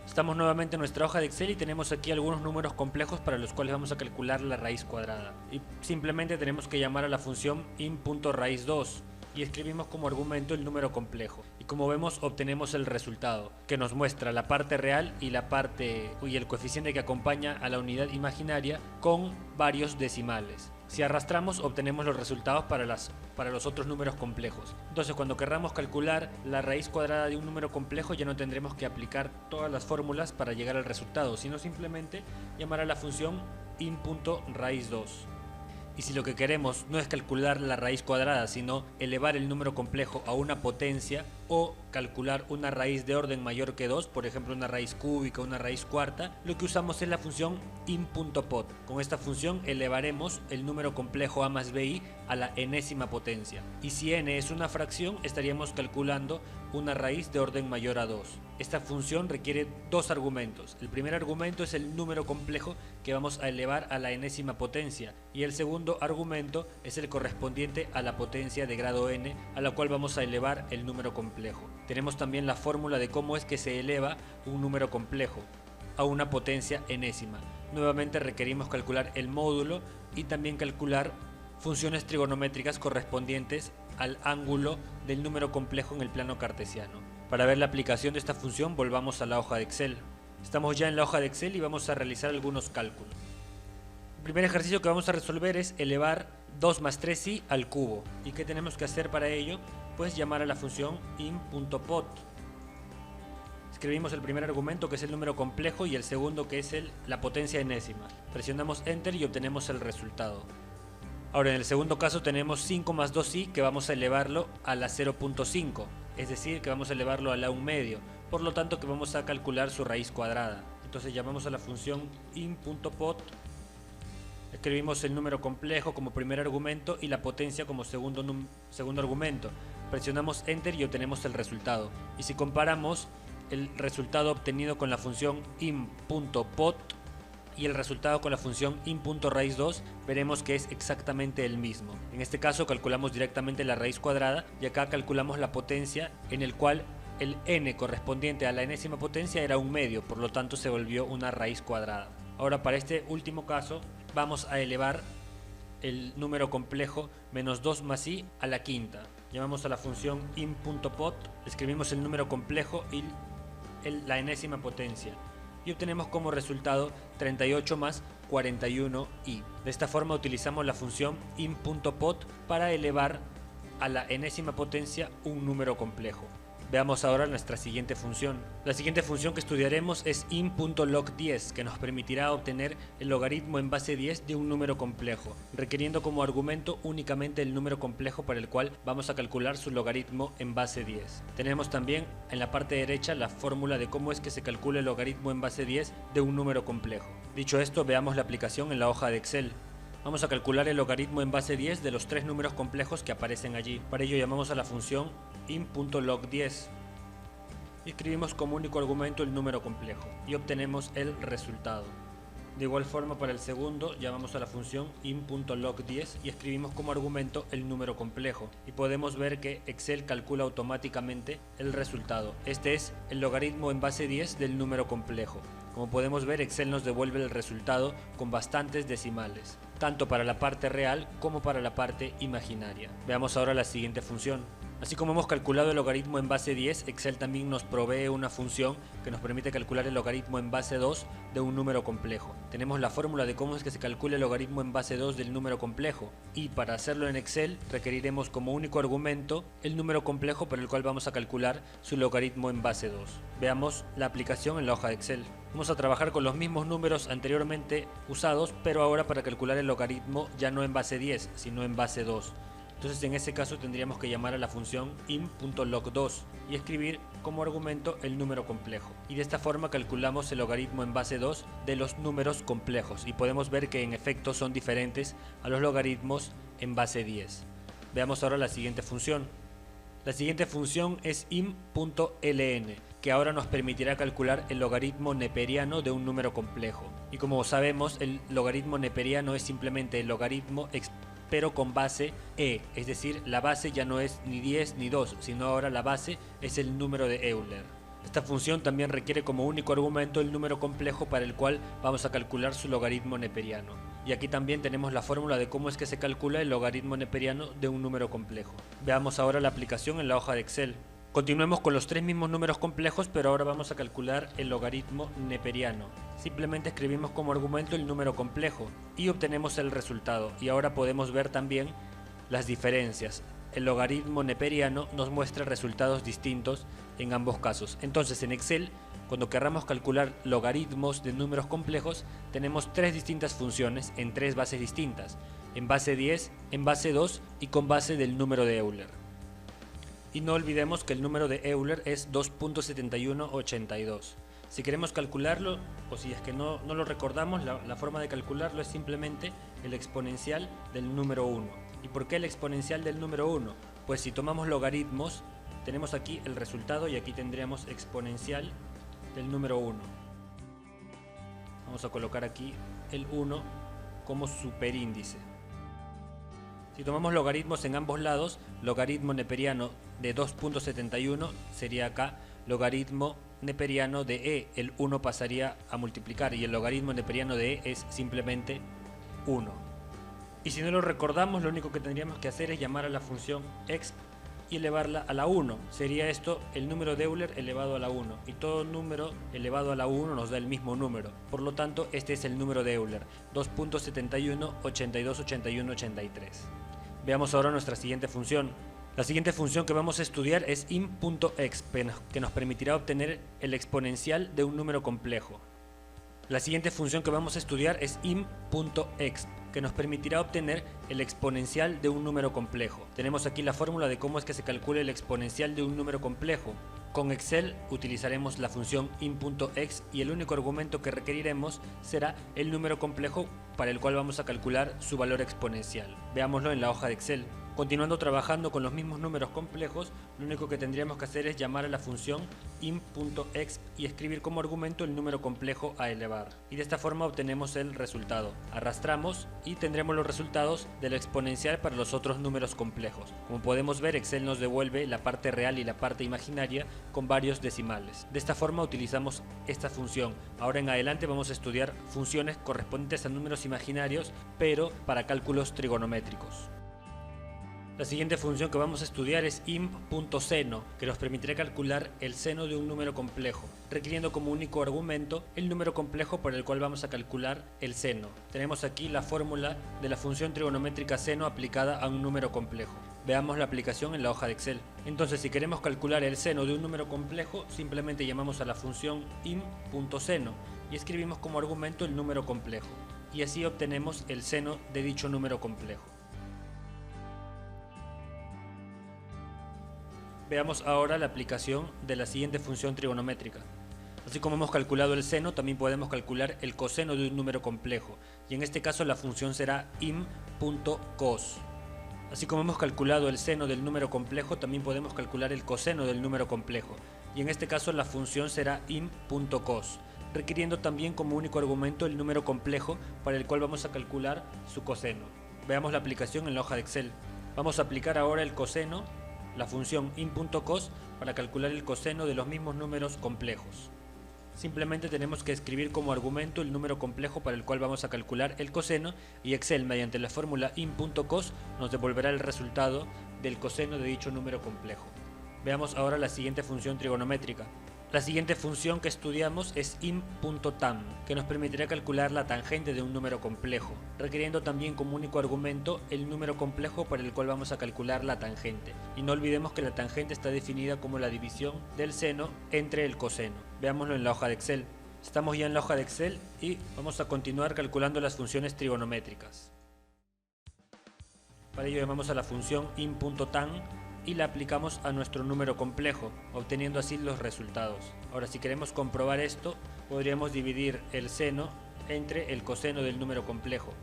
Speaker 1: Estamos nuevamente en nuestra hoja de Excel y tenemos aquí algunos números complejos para los cuales vamos a calcular la raíz cuadrada. Y simplemente tenemos que llamar a la función int.raíz2 y escribimos como argumento el número complejo. Y como vemos obtenemos el resultado, que nos muestra la parte real y el coeficiente que acompaña a la unidad imaginaria con varios decimales. Si arrastramos obtenemos los resultados para los otros números complejos. Entonces cuando querramos calcular la raíz cuadrada de un número complejo ya no tendremos que aplicar todas las fórmulas para llegar al resultado, sino simplemente llamar a la función int.raíz2. Y si lo que queremos no es calcular la raíz cuadrada, sino elevar el número complejo a una potencia o calcular una raíz de orden mayor que 2, por ejemplo una raíz cúbica, una raíz cuarta, lo que usamos es la función int.pot. Con esta función elevaremos el número complejo a más bi a la enésima potencia. Y si n es una fracción, estaríamos calculando una raíz de orden mayor a 2. Esta función requiere dos argumentos. El primer argumento es el número complejo que vamos a elevar a la enésima potencia y el segundo argumento es el correspondiente a la potencia de grado n a la cual vamos a elevar el número complejo. Tenemos también la fórmula de cómo es que se eleva un número complejo a una potencia enésima. Nuevamente requerimos calcular el módulo y también calcular funciones trigonométricas correspondientes al ángulo del número complejo en el plano cartesiano. Para ver la aplicación de esta función volvamos a la hoja de Excel. Estamos ya en la hoja de Excel y vamos a realizar algunos cálculos. El primer ejercicio que vamos a resolver es elevar 2 más 3i al cubo. ¿Y qué tenemos que hacer para ello? Pues llamar a la función int.pot. Escribimos el primer argumento que es el número complejo y el segundo que es la potencia enésima. Presionamos Enter y obtenemos el resultado. Ahora en el segundo caso tenemos 5 más 2i que vamos a elevarlo a la 0.5, es decir que vamos a elevarlo a la 1 medio, por lo tanto que vamos a calcular su raíz cuadrada. Entonces llamamos a la función int.pot, escribimos el número complejo como primer argumento y la potencia como segundo argumento. Presionamos Enter y obtenemos el resultado. Y si comparamos el resultado obtenido con la función int.pot y el resultado con la función int.raíz2, veremos que es exactamente el mismo. En este caso calculamos directamente la raíz cuadrada y acá calculamos la potencia, en el cual el n correspondiente a la enésima potencia era 1 medio, por lo tanto se volvió una raíz cuadrada. Ahora para este último caso vamos a elevar el número complejo menos 2 más i a la quinta. Llamamos a la función int.pot, escribimos el número complejo y la enésima potencia y obtenemos como resultado 38 más 41i. De esta forma utilizamos la función int.pot para elevar a la enésima potencia un número complejo. Veamos ahora nuestra siguiente función. La siguiente función que estudiaremos es int.log10, que nos permitirá obtener el logaritmo en base 10 de un número complejo, requiriendo como argumento únicamente el número complejo para el cual vamos a calcular su logaritmo en base 10. Tenemos también en la parte derecha la fórmula de cómo es que se calcula el logaritmo en base 10 de un número complejo. Dicho esto, veamos la aplicación en la hoja de Excel. Vamos a calcular el logaritmo en base 10 de los 3 números complejos que aparecen allí. Para ello llamamos a la función int.log10 y escribimos como único argumento el número complejo y obtenemos el resultado. De igual forma para el segundo llamamos a la función int.log10 y escribimos como argumento el número complejo y podemos ver que Excel calcula automáticamente el resultado. Este es el logaritmo en base 10 del número complejo. Como podemos ver, Excel nos devuelve el resultado con bastantes decimales, tanto para la parte real como para la parte imaginaria. Veamos ahora la siguiente función. Así como hemos calculado el logaritmo en base 10, Excel también nos provee una función que nos permite calcular el logaritmo en base 2 de un número complejo. Tenemos la fórmula de cómo es que se calcula el logaritmo en base 2 del número complejo, y para hacerlo en Excel requeriremos como único argumento el número complejo por el cual vamos a calcular su logaritmo en base 2. Veamos la aplicación en la hoja de Excel. Vamos a trabajar con los mismos números anteriormente usados, pero ahora para calcular el logaritmo ya no en base 10, sino en base 2. Entonces en ese caso tendríamos que llamar a la función im.log2 y escribir como argumento el número complejo. Y de esta forma calculamos el logaritmo en base 2 de los números complejos, y podemos ver que en efecto son diferentes a los logaritmos en base 10. Veamos ahora la siguiente función. La siguiente función es im.ln, que ahora nos permitirá calcular el logaritmo neperiano de un número complejo. Y como sabemos, el logaritmo neperiano es simplemente el logaritmo pero con base e, es decir, la base ya no es ni 10 ni 2, sino ahora la base es el número de Euler. Esta función también requiere como único argumento el número complejo para el cual vamos a calcular su logaritmo neperiano. Y aquí también tenemos la fórmula de cómo es que se calcula el logaritmo neperiano de un número complejo. Veamos ahora la aplicación en la hoja de Excel. Continuemos con los tres mismos números complejos, pero ahora vamos a calcular el logaritmo neperiano. Simplemente escribimos como argumento el número complejo y obtenemos el resultado. Y ahora podemos ver también las diferencias. El logaritmo neperiano nos muestra resultados distintos en ambos casos. Entonces en Excel, cuando querramos calcular logaritmos de números complejos, tenemos tres distintas funciones en tres bases distintas: en base 10, en base 2 y con base del número de Euler. Y no olvidemos que el número de Euler es 2.7182. Si queremos calcularlo, o si es que no lo recordamos, la forma de calcularlo es simplemente el exponencial del número 1. ¿Y por qué el exponencial del número 1? Pues si tomamos logaritmos, tenemos aquí el resultado y aquí tendríamos exponencial del número 1. Vamos a colocar aquí el 1 como superíndice. Si tomamos logaritmos en ambos lados, logaritmo neperiano de 2.71 sería acá logaritmo neperiano de e, el 1 pasaría a multiplicar y el logaritmo neperiano de e es simplemente 1. Y si no lo recordamos, lo único que tendríamos que hacer es llamar a la función exp y elevarla a la 1. Sería esto el número de Euler elevado a la 1, y todo número elevado a la 1 nos da el mismo número. Por lo tanto, este es el número de Euler, 2.71828183. Veamos ahora nuestra siguiente función. La siguiente función que vamos a estudiar es im.exp, que nos permitirá obtener el exponencial de un número complejo. La siguiente función que vamos a estudiar es im.exp, que nos permitirá obtener el exponencial de un número complejo. Tenemos aquí la fórmula de cómo es que se calcula el exponencial de un número complejo. Con Excel utilizaremos la función im.exp y el único argumento que requeriremos será el número complejo para el cual vamos a calcular su valor exponencial. Veámoslo en la hoja de Excel. Continuando trabajando con los mismos números complejos, lo único que tendríamos que hacer es llamar a la función im.exp y escribir como argumento el número complejo a elevar. Y de esta forma obtenemos el resultado. Arrastramos y tendremos los resultados del exponencial para los otros números complejos. Como podemos ver, Excel nos devuelve la parte real y la parte imaginaria con varios decimales. De esta forma utilizamos esta función. Ahora en adelante vamos a estudiar funciones correspondientes a números imaginarios, pero para cálculos trigonométricos. La siguiente función que vamos a estudiar es im.seno, que nos permitirá calcular el seno de un número complejo, requiriendo como único argumento el número complejo por el cual vamos a calcular el seno. Tenemos aquí la fórmula de la función trigonométrica seno aplicada a un número complejo. Veamos la aplicación en la hoja de Excel. Entonces, si queremos calcular el seno de un número complejo, simplemente llamamos a la función im.seno y escribimos como argumento el número complejo. Y así obtenemos el seno de dicho número complejo. Veamos ahora la aplicación de la siguiente función trigonométrica. Así como hemos calculado el seno, también podemos calcular el coseno de un número complejo, y en este caso la función será im.cos. Así como hemos calculado el seno del número complejo, también podemos calcular el coseno del número complejo, y en este caso la función será im.cos, requiriendo también como único argumento el número complejo para el cual vamos a calcular su coseno. Veamos la aplicación en la hoja de Excel. Vamos a aplicar ahora el coseno, la función im.cos, para calcular el coseno de los mismos números complejos. Simplemente tenemos que escribir como argumento el número complejo para el cual vamos a calcular el coseno, y Excel mediante la fórmula im.cos nos devolverá el resultado del coseno de dicho número complejo. Veamos ahora la siguiente función trigonométrica. La siguiente función que estudiamos es im.tan, que nos permitirá calcular la tangente de un número complejo, requiriendo también como único argumento el número complejo para el cual vamos a calcular la tangente. Y no olvidemos que la tangente está definida como la división del seno entre el coseno. Veámoslo en la hoja de Excel. Estamos ya en la hoja de Excel y vamos a continuar calculando las funciones trigonométricas. Para ello llamamos a la función im.tan y la aplicamos a nuestro número complejo, obteniendo así los resultados. Ahora, si queremos comprobar esto, podríamos dividir el seno entre el coseno del número complejo.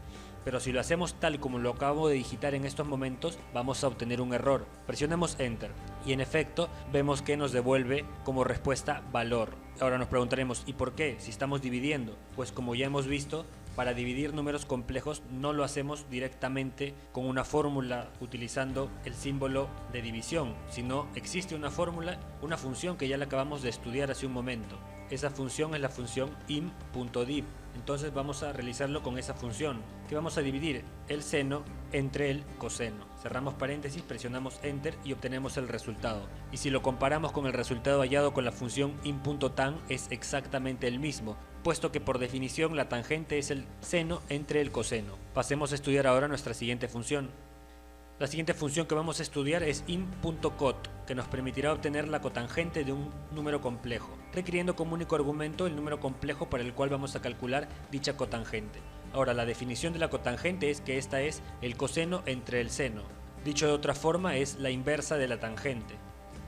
Speaker 1: Pero si lo hacemos tal como lo acabo de digitar en estos momentos, vamos a obtener un error. Presionemos Enter y en efecto vemos que nos devuelve como respuesta valor. Ahora nos preguntaremos, ¿y por qué? Si estamos dividiendo. Pues como ya hemos visto, para dividir números complejos no lo hacemos directamente con una fórmula utilizando el símbolo de división, sino existe una fórmula, una función que ya la acabamos de estudiar hace un momento. Esa función es la función im.div. Entonces vamos a realizarlo con esa función, que vamos a dividir el seno entre el coseno. Cerramos paréntesis, presionamos Enter y obtenemos el resultado. Y si lo comparamos con el resultado hallado con la función im.tan, es exactamente el mismo, puesto que por definición la tangente es el seno entre el coseno. Pasemos a estudiar ahora nuestra siguiente función. La siguiente función que vamos a estudiar es im.cot, que nos permitirá obtener la cotangente de un número complejo, requiriendo como único argumento el número complejo para el cual vamos a calcular dicha cotangente. Ahora, la definición de la cotangente es que esta es el coseno entre el seno. Dicho de otra forma, es la inversa de la tangente.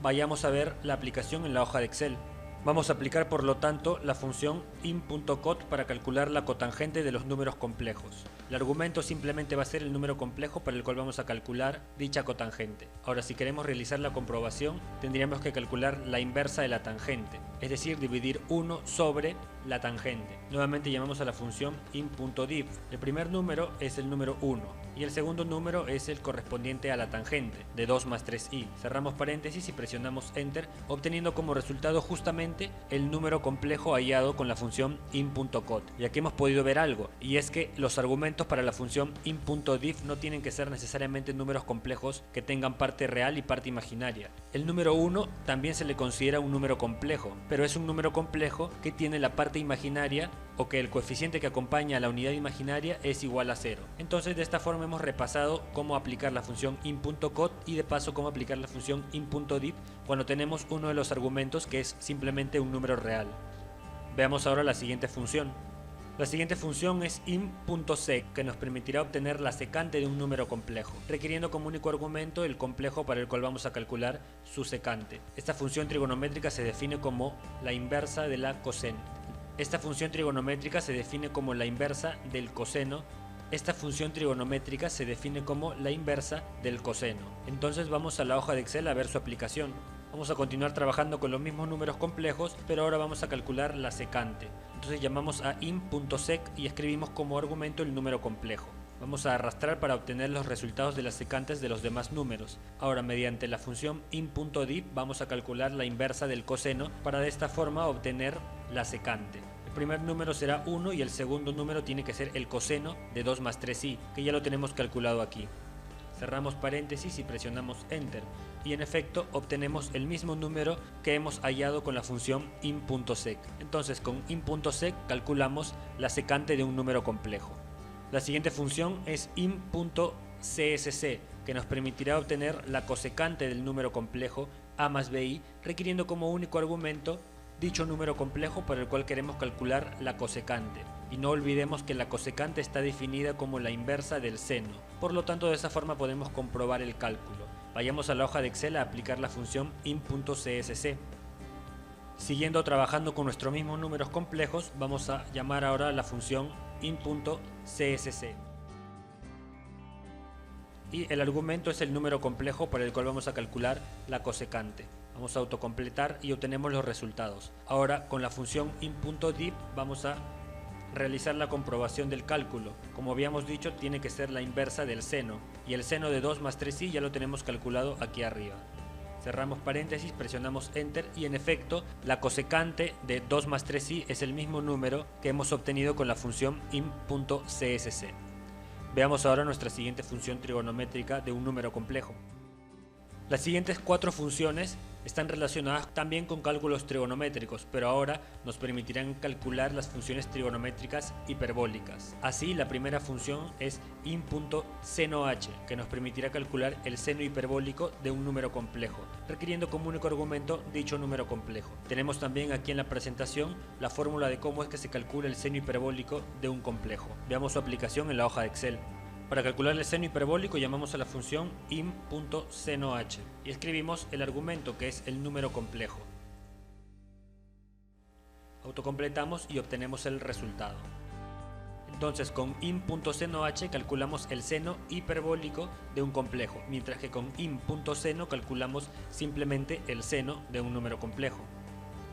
Speaker 1: Vayamos a ver la aplicación en la hoja de Excel. Vamos a aplicar por lo tanto la función im.cot para calcular la cotangente de los números complejos. El argumento simplemente va a ser el número complejo para el cual vamos a calcular dicha cotangente. Ahora, si queremos realizar la comprobación, tendríamos que calcular la inversa de la tangente, es decir, dividir 1 sobre la tangente. Nuevamente llamamos a la función im.div. El primer número es el número 1 y el segundo número es el correspondiente a la tangente de 2 más 3i. Cerramos paréntesis y presionamos Enter, obteniendo como resultado justamente el número complejo hallado con la función im.cot. Y aquí hemos podido ver algo, y es que los argumentos para la función im.div no tienen que ser necesariamente números complejos que tengan parte real y parte imaginaria. El número 1 también se le considera un número complejo, pero es un número complejo que tiene la parte imaginaria o que el coeficiente que acompaña a la unidad imaginaria es igual a 0. Entonces, de esta forma hemos repasado cómo aplicar la función im.cot y de paso cómo aplicar la función im.div cuando tenemos uno de los argumentos que es simplemente un número real. Veamos ahora la siguiente función. La siguiente función es im.sec, que nos permitirá obtener la secante de un número complejo, requiriendo como único argumento el complejo para el cual vamos a calcular su secante. Esta función trigonométrica se define como la inversa de la coseno. Esta función trigonométrica se define como la inversa del coseno. Esta función trigonométrica se define como la inversa del coseno. Entonces vamos a la hoja de Excel a ver su aplicación. Vamos a continuar trabajando con los mismos números complejos, pero ahora vamos a calcular la secante. Entonces llamamos a im.sec y escribimos como argumento el número complejo. Vamos a arrastrar para obtener los resultados de las secantes de los demás números. Ahora, mediante la función im.div vamos a calcular la inversa del coseno para de esta forma obtener la secante. El primer número será 1 y el segundo número tiene que ser el coseno de 2 más 3i, que ya lo tenemos calculado aquí. Cerramos paréntesis y presionamos Enter y en efecto obtenemos el mismo número que hemos hallado con la función im.sec. Entonces con im.sec calculamos la secante de un número complejo. La siguiente función es im.csc, que nos permitirá obtener la cosecante del número complejo a más bi, requiriendo como único argumento dicho número complejo para el cual queremos calcular la cosecante. Y no olvidemos que la cosecante está definida como la inversa del seno. Por lo tanto, de esa forma podemos comprobar el cálculo. Vayamos a la hoja de Excel a aplicar la función im.csc. Siguiendo trabajando con nuestros mismos números complejos, vamos a llamar ahora a la función im.csc. Y el argumento es el número complejo para el cual vamos a calcular la cosecante. Vamos a autocompletar y obtenemos los resultados. Ahora, con la función im.div vamos a realizar la comprobación del cálculo. Como habíamos dicho, tiene que ser la inversa del seno, y el seno de 2 más 3i ya lo tenemos calculado aquí arriba. Cerramos paréntesis, presionamos Enter y en efecto la cosecante de 2 más 3i es el mismo número que hemos obtenido con la función im.csc. Veamos ahora nuestra siguiente función trigonométrica de un número complejo. Las siguientes 4 funciones están relacionadas también con cálculos trigonométricos, pero ahora nos permitirán calcular las funciones trigonométricas hiperbólicas. Así, la primera función es in.seno h, que nos permitirá calcular el seno hiperbólico de un número complejo, requiriendo como único argumento dicho número complejo. Tenemos también aquí en la presentación la fórmula de cómo es que se calcula el seno hiperbólico de un complejo. Veamos su aplicación en la hoja de Excel. Para calcular el seno hiperbólico llamamos a la función in.seno h y escribimos el argumento, que es el número complejo. Autocompletamos y obtenemos el resultado. Entonces con in.seno h calculamos el seno hiperbólico de un complejo, mientras que con in.seno calculamos simplemente el seno de un número complejo.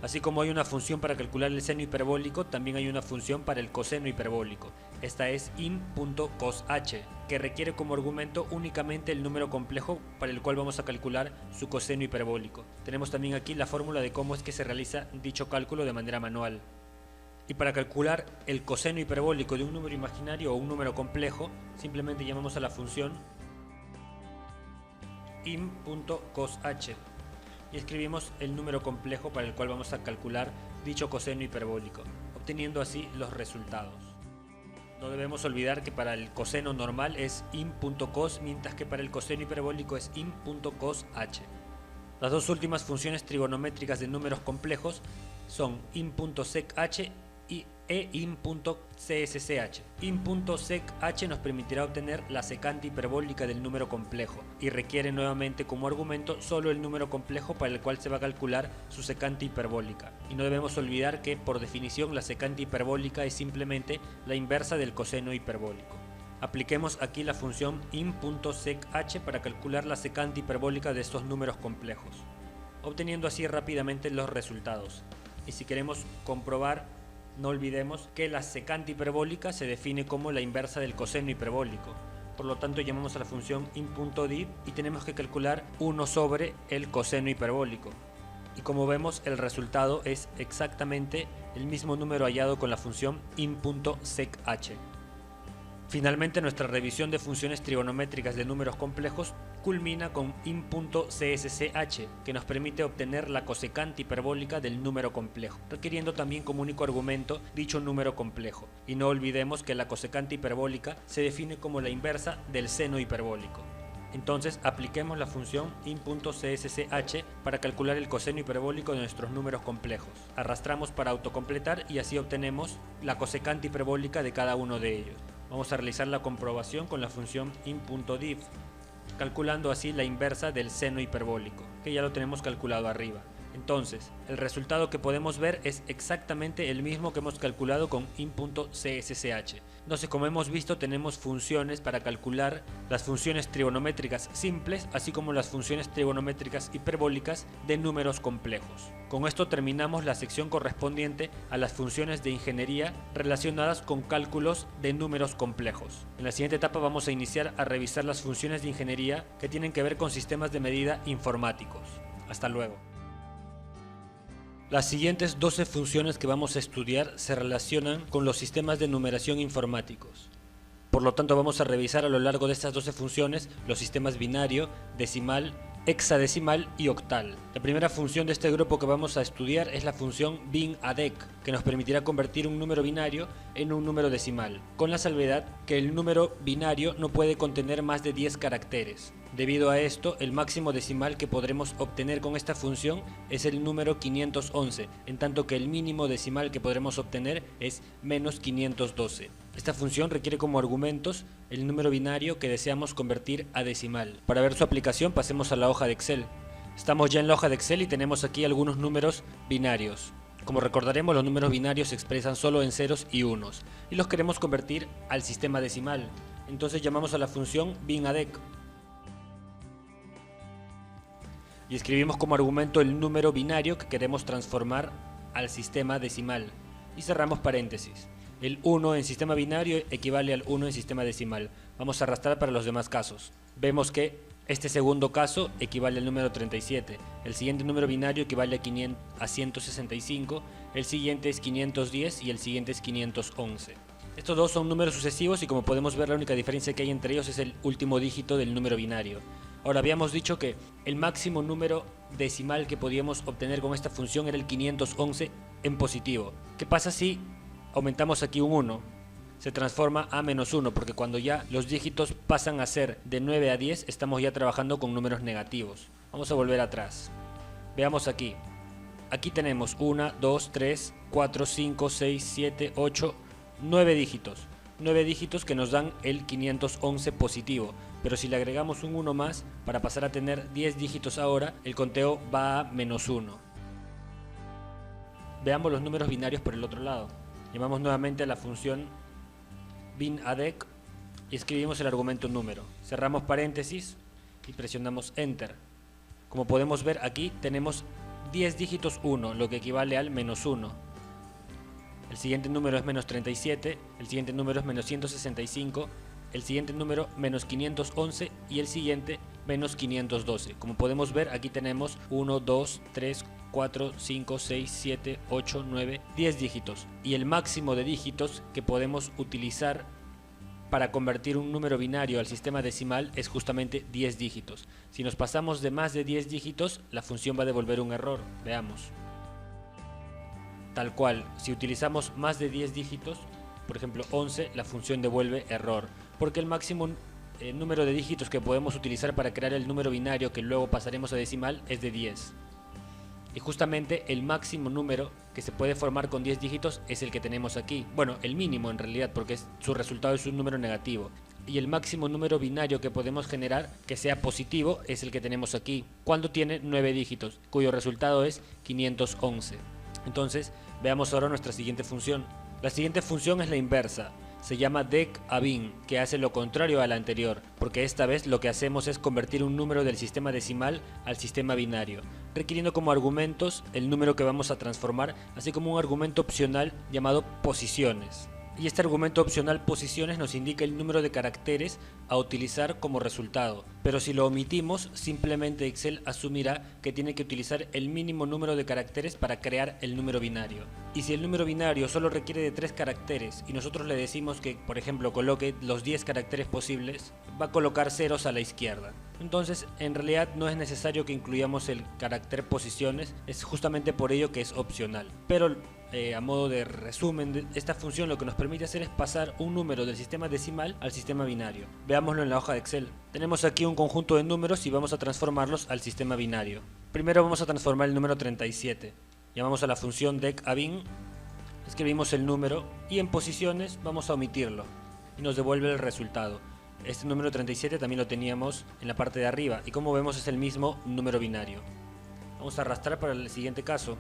Speaker 1: Así como hay una función para calcular el seno hiperbólico, también hay una función para el coseno hiperbólico. Esta es in.cosh, que requiere como argumento únicamente el número complejo para el cual vamos a calcular su coseno hiperbólico. Tenemos también aquí la fórmula de cómo es que se realiza dicho cálculo de manera manual. Y para calcular el coseno hiperbólico de un número imaginario o un número complejo, simplemente llamamos a la función in.cosh y escribimos el número complejo para el cual vamos a calcular dicho coseno hiperbólico, obteniendo así los resultados. No debemos olvidar que para el coseno normal es in.cos, mientras que para el coseno hiperbólico es in.cosh. Las dos últimas funciones trigonométricas de números complejos son in.sec h e in.csch. In.sec h nos permitirá obtener la secante hiperbólica del número complejo y requiere nuevamente como argumento solo el número complejo para el cual se va a calcular su secante hiperbólica. Y no debemos olvidar que por definición la secante hiperbólica es simplemente la inversa del coseno hiperbólico. Apliquemos aquí la función in.sec h para calcular la secante hiperbólica de estos números complejos, obteniendo así rápidamente los resultados. Y si queremos comprobar, no olvidemos que la secante hiperbólica se define como la inversa del coseno hiperbólico. Por lo tanto, llamamos a la función in.div y tenemos que calcular 1 sobre el coseno hiperbólico. Y como vemos, el resultado es exactamente el mismo número hallado con la función in.sec h. Finalmente, nuestra revisión de funciones trigonométricas de números complejos culmina con in.csch, que nos permite obtener la cosecante hiperbólica del número complejo, requiriendo también como único argumento dicho número complejo. Y no olvidemos que la cosecante hiperbólica se define como la inversa del seno hiperbólico. Entonces apliquemos la función in.csch para calcular el coseno hiperbólico de nuestros números complejos. Arrastramos para autocompletar y así obtenemos la cosecante hiperbólica de cada uno de ellos. Vamos a realizar la comprobación con la función in.div, calculando así la inversa del seno hiperbólico, que ya lo tenemos calculado arriba. Entonces, el resultado que podemos ver es exactamente el mismo que hemos calculado con in.csch. Entonces, como hemos visto, tenemos funciones para calcular las funciones trigonométricas simples, así como las funciones trigonométricas hiperbólicas de números complejos. Con esto terminamos la sección correspondiente a las funciones de ingeniería relacionadas con cálculos de números complejos. En la siguiente etapa vamos a iniciar a revisar las funciones de ingeniería que tienen que ver con sistemas de medida informáticos. Hasta luego. Las siguientes 12 funciones que vamos a estudiar se relacionan con los sistemas de numeración informáticos. Por lo tanto, vamos a revisar a lo largo de estas 12 funciones los sistemas binario, decimal, hexadecimal y octal. La primera función de este grupo que vamos a estudiar es la función bin_adec, que nos permitirá convertir un número binario en un número decimal, con la salvedad que el número binario no puede contener más de 10 caracteres. Debido a esto, el máximo decimal que podremos obtener con esta función es el número 511, en tanto que el mínimo decimal que podremos obtener es menos 512. Esta función requiere como argumentos el número binario que deseamos convertir a decimal. Para ver su aplicación, pasemos a la hoja de Excel. Estamos ya en la hoja de Excel y tenemos aquí algunos números binarios. Como recordaremos, los números binarios se expresan solo en ceros y unos, y los queremos convertir al sistema decimal. Entonces llamamos a la función bin_adec. Y escribimos como argumento el número binario que queremos transformar al sistema decimal. Y cerramos paréntesis. El 1 en sistema binario equivale al 1 en sistema decimal. Vamos a arrastrar para los demás casos. Vemos que este segundo caso equivale al número 37. El siguiente número binario equivale a 165. El siguiente es 510 y el siguiente es 511. Estos dos son números sucesivos y como podemos ver, la única diferencia que hay entre ellos es el último dígito del número binario. Ahora, habíamos dicho que el máximo número decimal que podíamos obtener con esta función era el 511 en positivo. ¿Qué pasa si aumentamos aquí un 1? Se transforma a -1, porque cuando ya los dígitos pasan a ser de 9 a 10, estamos ya trabajando con números negativos. Vamos a volver atrás. Veamos aquí. Aquí tenemos 1, 2, 3, 4, 5, 6, 7, 8, 9 dígitos. 9 dígitos que nos dan el 511 positivo. Pero si le agregamos un 1 más, para pasar a tener 10 dígitos ahora, el conteo va a -1. Veamos los números binarios por el otro lado. Llamamos nuevamente a la función binadec y escribimos el argumento número. Cerramos paréntesis y presionamos Enter. Como podemos ver, aquí tenemos 10 dígitos 1, lo que equivale al -1. El siguiente número es -37, el siguiente número es -165, el siguiente número -511 y el siguiente -512. Como podemos ver, aquí tenemos 1, 2, 3, 4, 5, 6, 7, 8, 9, 10 dígitos. Y el máximo de dígitos que podemos utilizar para convertir un número binario al sistema decimal es justamente 10 dígitos. Si nos pasamos de más de 10 dígitos, la función va a devolver un error. Veamos. Tal cual, si utilizamos más de 10 dígitos, por ejemplo 11, la función devuelve error, porque el máximo número de dígitos que podemos utilizar para crear el número binario que luego pasaremos a decimal es de 10. Y justamente el máximo número que se puede formar con 10 dígitos es el que tenemos aquí. Bueno, el mínimo en realidad, porque su resultado es un número negativo. Y el máximo número binario que podemos generar que sea positivo es el que tenemos aquí, cuando tiene 9 dígitos, cuyo resultado es 511. Entonces, veamos ahora nuestra siguiente función. La siguiente función es la inversa. Se llama decabin, que hace lo contrario a la anterior, porque esta vez lo que hacemos es convertir un número del sistema decimal al sistema binario, requiriendo como argumentos el número que vamos a transformar, así como un argumento opcional llamado posiciones. Y este argumento opcional posiciones nos indica el número de caracteres a utilizar como resultado, pero si lo omitimos, simplemente Excel asumirá que tiene que utilizar el mínimo número de caracteres para crear el número binario. Y si el número binario solo requiere de 3 caracteres y nosotros le decimos que, por ejemplo, coloque los 10 caracteres posibles, va a colocar ceros a la izquierda. Entonces, en realidad no es necesario que incluyamos el carácter posiciones, es justamente por ello que es opcional. Pero a modo de resumen, esta función lo que nos permite hacer es pasar un número del sistema decimal al sistema binario. Veámoslo en la hoja de Excel. Tenemos aquí un conjunto de números y vamos a transformarlos al sistema binario. Primero vamos a transformar el número 37. Llamamos a la función decabin, escribimos el número y en posiciones vamos a omitirlo y nos devuelve el resultado. Este número 37 también lo teníamos en la parte de arriba y como vemos es el mismo número binario. Vamos a arrastrar para el siguiente caso.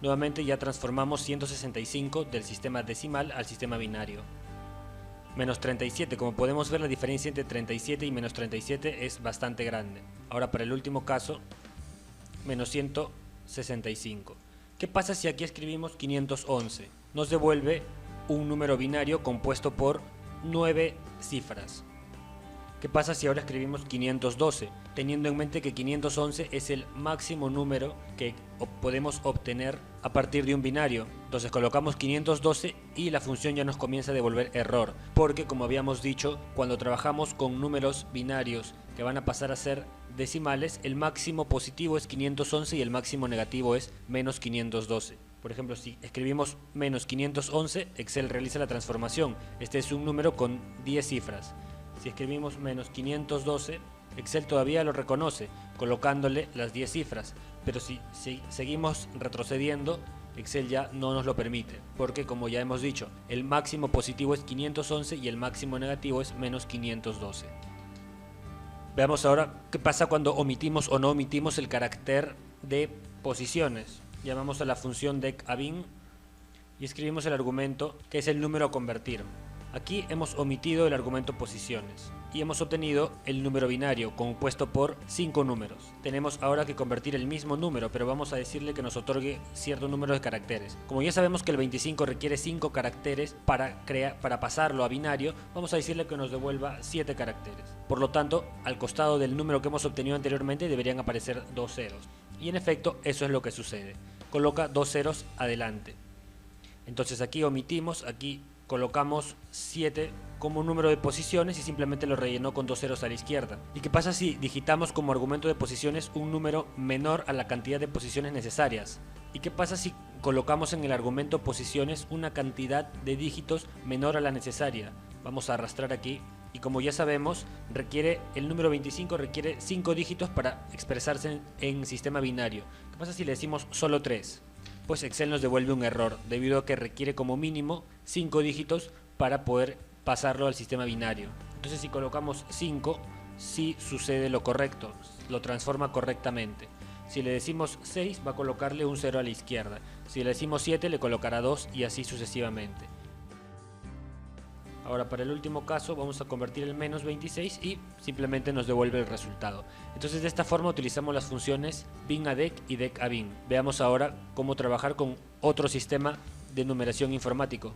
Speaker 1: Nuevamente ya transformamos 165 del sistema decimal al sistema binario. Menos 37, como podemos ver la diferencia entre 37 y menos 37 es bastante grande. Ahora para el último caso, menos 165. ¿Qué pasa si aquí escribimos 511? Nos devuelve un número binario compuesto por 9 cifras. ¿Qué pasa si ahora escribimos 512? Teniendo en mente que 511 es el máximo número que podemos obtener a partir de un binario. Entonces colocamos 512 y la función ya nos comienza a devolver error. Porque como habíamos dicho, cuando trabajamos con números binarios que van a pasar a ser decimales, el máximo positivo es 511 y el máximo negativo es menos 512. Por ejemplo, si escribimos menos 511, Excel realiza la transformación. Este es un número con 10 cifras. Si escribimos menos 512, Excel todavía lo reconoce, colocándole las 10 cifras. Pero si seguimos retrocediendo, Excel ya no nos lo permite, porque como ya hemos dicho, el máximo positivo es 511 y el máximo negativo es menos 512. Veamos ahora qué pasa cuando omitimos o no omitimos el carácter de posiciones. Llamamos a la función decabin y escribimos el argumento que es el número a convertir. Aquí hemos omitido el argumento posiciones y hemos obtenido el número binario compuesto por 5 números. Tenemos ahora que convertir el mismo número, pero vamos a decirle que nos otorgue cierto número de caracteres. Como ya sabemos que el 25 requiere 5 caracteres para pasarlo a binario, vamos a decirle que nos devuelva 7 caracteres. Por lo tanto, al costado del número que hemos obtenido anteriormente deberían aparecer 2 ceros. Y en efecto, eso es lo que sucede. Coloca 2 ceros adelante. Entonces aquí omitimos, aquí colocamos 7 como número de posiciones y simplemente lo rellenó con 2 ceros a la izquierda. ¿Y qué pasa si digitamos como argumento de posiciones un número menor a la cantidad de posiciones necesarias? ¿Y qué pasa si colocamos en el argumento posiciones una cantidad de dígitos menor a la necesaria? Vamos a arrastrar aquí y como ya sabemos, el número 25 requiere 5 dígitos para expresarse en sistema binario. ¿Qué pasa si le decimos solo 3? Pues Excel nos devuelve un error debido a que requiere como mínimo 5 dígitos para poder pasarlo al sistema binario. Entonces si colocamos 5, sí sucede lo correcto, lo transforma correctamente. Si le decimos 6 va a colocarle un 0 a la izquierda, si le decimos 7 le colocará 2 y así sucesivamente. Ahora para el último caso vamos a convertir el menos 26 y simplemente nos devuelve el resultado. Entonces de esta forma utilizamos las funciones bin a dec y dec a bin. Veamos ahora cómo trabajar con otro sistema de numeración informático.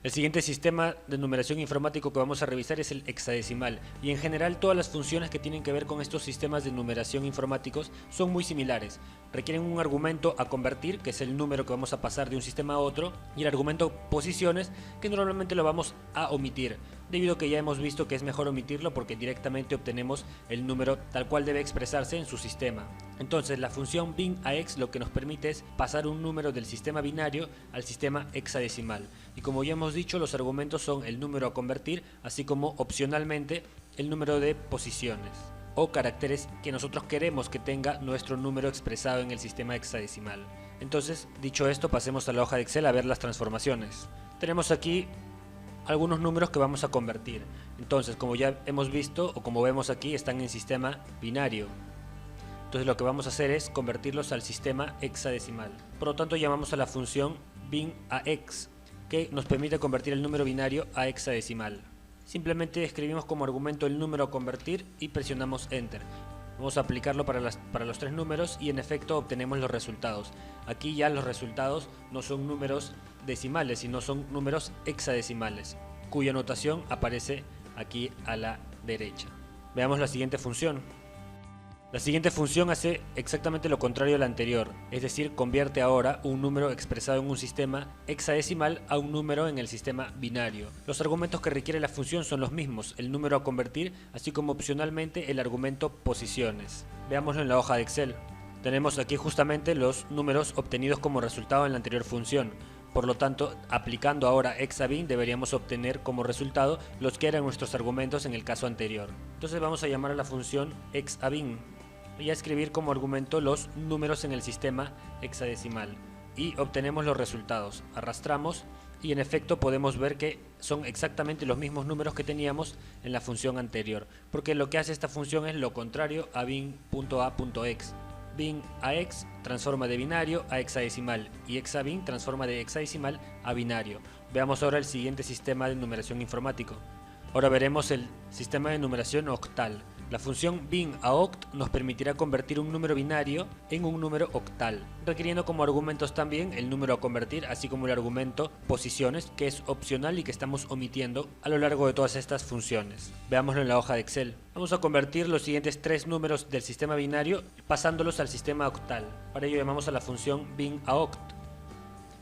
Speaker 1: El siguiente sistema de numeración informático que vamos a revisar es el hexadecimal, y en general todas las funciones que tienen que ver con estos sistemas de numeración informáticos son muy similares. Requieren un argumento a convertir, que es el número que vamos a pasar de un sistema a otro, y el argumento posiciones, que normalmente lo vamos a omitir, debido a que ya hemos visto que es mejor omitirlo porque directamente obtenemos el número tal cual debe expresarse en su sistema. Entonces la función bin a hex lo que nos permite es pasar un número del sistema binario al sistema hexadecimal, y como ya hemos dicho, los argumentos son el número a convertir, así como opcionalmente el número de posiciones o caracteres que nosotros queremos que tenga nuestro número expresado en el sistema hexadecimal. Entonces, dicho esto, pasemos a la hoja de Excel a ver las transformaciones. Tenemos aquí algunos números que vamos a convertir. Entonces, como ya hemos visto o como vemos aquí, están en sistema binario. Entonces lo que vamos a hacer es convertirlos al sistema hexadecimal. Por lo tanto, llamamos a la función bin a hex, que nos permite convertir el número binario a hexadecimal. Simplemente escribimos como argumento el número a convertir y presionamos Enter. Vamos a aplicarlo para los 3 números y en efecto obtenemos los resultados. Aquí ya los resultados no son números decimales, sino son números hexadecimales, cuya notación aparece aquí a la derecha. Veamos la siguiente función. La siguiente función hace exactamente lo contrario a la anterior, es decir, convierte ahora un número expresado en un sistema hexadecimal a un número en el sistema binario. Los argumentos que requiere la función son los mismos, el número a convertir, así como opcionalmente el argumento posiciones. Veámoslo en la hoja de Excel. Tenemos aquí justamente los números obtenidos como resultado en la anterior función. Por lo tanto, aplicando ahora hexabin deberíamos obtener como resultado los que eran nuestros argumentos en el caso anterior. Entonces vamos a llamar a la función hexabin y a escribir como argumento los números en el sistema hexadecimal y obtenemos los resultados. Arrastramos y en efecto podemos ver que son exactamente los mismos números que teníamos en la función anterior, porque lo que hace esta función es lo contrario a bin.a.ex. Bin a hex transforma de binario a hexadecimal y hexabin transforma de hexadecimal a binario. Veamos ahora el siguiente sistema de numeración informático. Ahora veremos el sistema de numeración octal. La función bin a oct nos permitirá convertir un número binario en un número octal, requiriendo como argumentos también el número a convertir, así como el argumento posiciones, que es opcional y que estamos omitiendo a lo largo de todas estas funciones. Veámoslo en la hoja de Excel. Vamos a convertir los siguientes 3 números del sistema binario pasándolos al sistema octal. Para ello llamamos a la función bin a oct.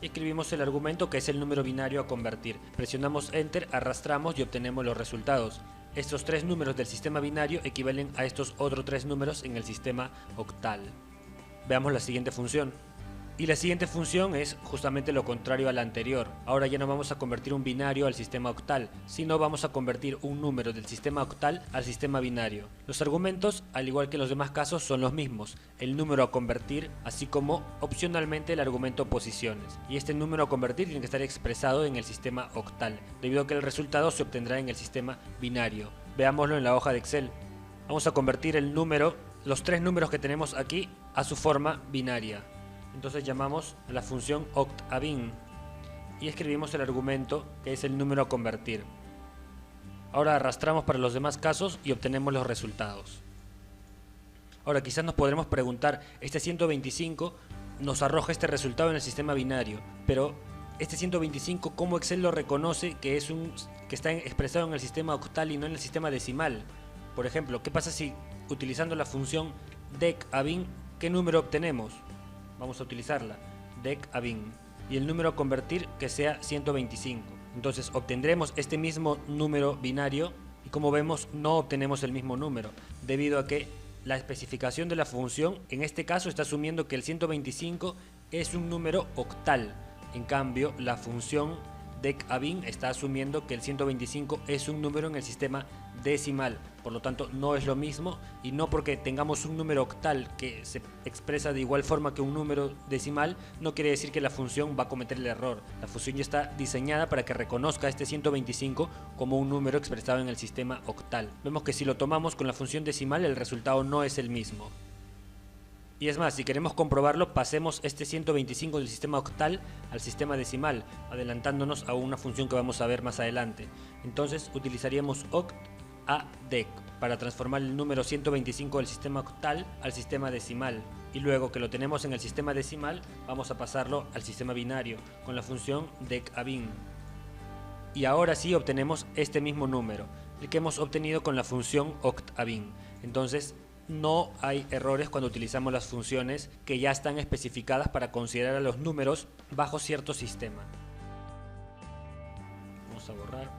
Speaker 1: Escribimos el argumento que es el número binario a convertir. Presionamos Enter, arrastramos y obtenemos los resultados. Estos 3 números del sistema binario equivalen a estos otros 3 números en el sistema octal. Veamos la siguiente función. Y la siguiente función es justamente lo contrario a la anterior. Ahora ya no vamos a convertir un binario al sistema octal, sino vamos a convertir un número del sistema octal al sistema binario. Los argumentos, al igual que en los demás casos, son los mismos. El número a convertir, así como opcionalmente el argumento posiciones. Y este número a convertir tiene que estar expresado en el sistema octal, debido a que el resultado se obtendrá en el sistema binario. Veámoslo en la hoja de Excel. Vamos a convertir los 3 números que tenemos aquí a su forma binaria. Entonces llamamos a la función octabin y escribimos el argumento que es el número a convertir. Ahora arrastramos para los demás casos y obtenemos los resultados. Ahora quizás nos podremos preguntar, este 125 nos arroja este resultado en el sistema binario, pero este 125, ¿cómo Excel lo reconoce que está expresado en el sistema octal y no en el sistema decimal? Por ejemplo, ¿qué pasa si utilizando la función decabin, qué número obtenemos? Vamos a utilizarla, decabin, y el número a convertir que sea 125. Entonces obtendremos este mismo número binario y como vemos no obtenemos el mismo número, debido a que la especificación de la función en este caso está asumiendo que el 125 es un número octal. En cambio, la función decabin está asumiendo que el 125 es un número en el sistema decimal, por lo tanto no es lo mismo, y no porque tengamos un número octal que se expresa de igual forma que un número decimal no quiere decir que la función va a cometer el error. La función ya está diseñada para que reconozca este 125 como un número expresado en el sistema octal. Vemos que si lo tomamos con la función decimal el resultado no es el mismo. Y es más, si queremos comprobarlo, pasemos este 125 del sistema octal al sistema decimal, adelantándonos a una función que vamos a ver más adelante. Entonces utilizaríamos oct_adec para transformar el número 125 del sistema octal al sistema decimal. Y luego que lo tenemos en el sistema decimal, vamos a pasarlo al sistema binario con la función decabin. Y ahora sí obtenemos este mismo número, el que hemos obtenido con la función octabin. Entonces, no hay errores cuando utilizamos las funciones que ya están especificadas para considerar a los números bajo cierto sistema. Vamos a borrar.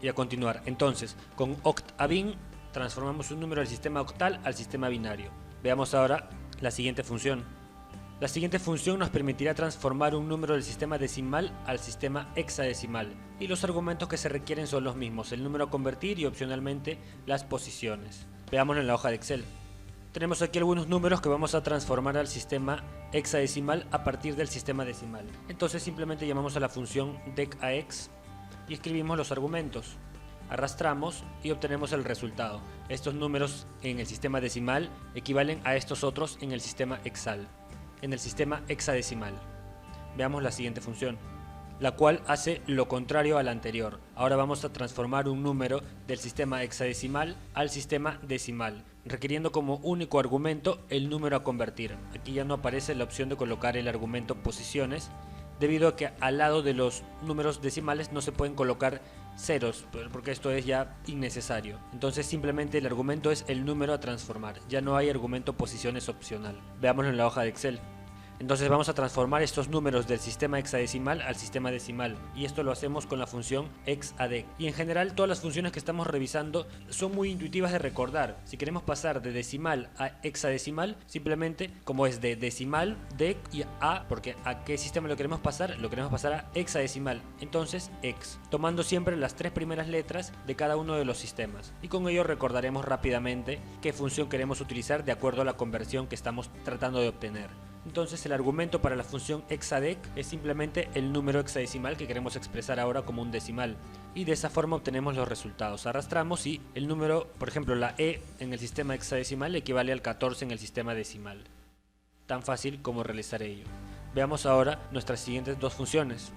Speaker 1: Y a continuar, entonces, con octabin transformamos un número del sistema octal al sistema binario. Veamos ahora la siguiente función. La siguiente función nos permitirá transformar un número del sistema decimal al sistema hexadecimal, y los argumentos que se requieren son los mismos, el número a convertir y opcionalmente las posiciones. Veámoslo en la hoja de Excel. Tenemos aquí algunos números que vamos a transformar al sistema hexadecimal a partir del sistema decimal. Entonces simplemente llamamos a la función decahex y escribimos los argumentos. Arrastramos y obtenemos el resultado. Estos números en el sistema decimal equivalen a estos otros en el sistema hexadecimal. Veamos la siguiente función, la cual hace lo contrario a la anterior. Ahora vamos a transformar un número del sistema hexadecimal al sistema decimal, requiriendo como único argumento el número a convertir. Aquí ya no aparece la opción de colocar el argumento posiciones, debido a que al lado de los números decimales no se pueden colocar ceros, porque esto es ya innecesario. Entonces simplemente el argumento es el número a transformar, ya no hay argumento posiciones opcional. Veámoslo en la hoja de Excel. Entonces vamos a transformar estos números del sistema hexadecimal al sistema decimal, y esto lo hacemos con la función hexadec. Y en general todas las funciones que estamos revisando son muy intuitivas de recordar. Si queremos pasar de decimal a hexadecimal, simplemente como es de decimal, dec y a, porque a qué sistema lo queremos pasar a hexadecimal, entonces hex, tomando siempre las tres primeras letras de cada uno de los sistemas, y con ello recordaremos rápidamente qué función queremos utilizar de acuerdo a la conversión que estamos tratando de obtener. Entonces el argumento para la función hexadec es simplemente el número hexadecimal que queremos expresar ahora como un decimal, y de esa forma obtenemos los resultados. Arrastramos y el número, por ejemplo la e en el sistema hexadecimal equivale al 14 en el sistema decimal. Tan fácil como realizar ello. Veamos ahora nuestras siguientes dos funciones.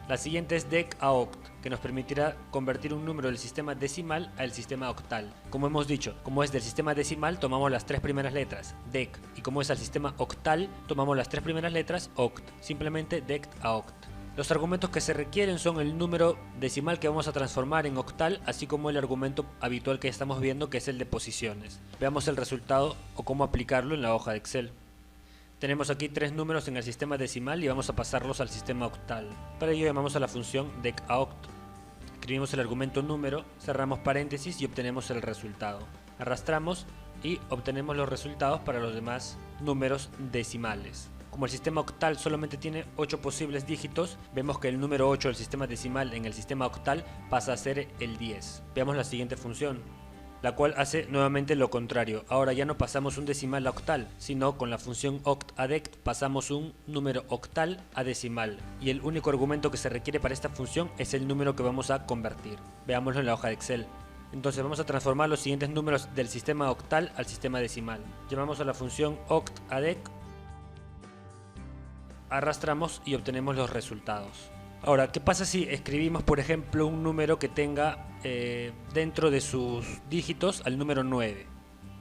Speaker 1: La siguiente es decaoct, que nos permitirá convertir un número del sistema decimal al sistema octal. Como hemos dicho, como es del sistema decimal tomamos las tres primeras letras, dec, y como es al sistema octal tomamos las tres primeras letras, oct, simplemente decaoct. Los argumentos que se requieren son el número decimal que vamos a transformar en octal, así como el argumento habitual que estamos viendo, que es el de posiciones. Veamos el resultado o cómo aplicarlo en la hoja de Excel. Tenemos aquí tres números en el sistema decimal y vamos a pasarlos al sistema octal. Para ello llamamos a la función decaoct. Escribimos el argumento número, cerramos paréntesis y obtenemos el resultado. Arrastramos y obtenemos los resultados para los demás números decimales. Como el sistema octal solamente tiene 8 posibles dígitos, vemos que el número 8 del sistema decimal en el sistema octal pasa a ser el 10. Veamos la siguiente función, la cual hace nuevamente lo contrario. Ahora ya no pasamos un decimal a octal, sino con la función octadec pasamos un número octal a decimal, y el único argumento que se requiere para esta función es el número que vamos a convertir. Veámoslo en la hoja de Excel. Entonces vamos a transformar los siguientes números del sistema octal al sistema decimal. Llamamos a la función octadec, arrastramos y obtenemos los resultados. Ahora, ¿qué pasa si escribimos, por ejemplo, un número que tenga dentro de sus dígitos al número 9?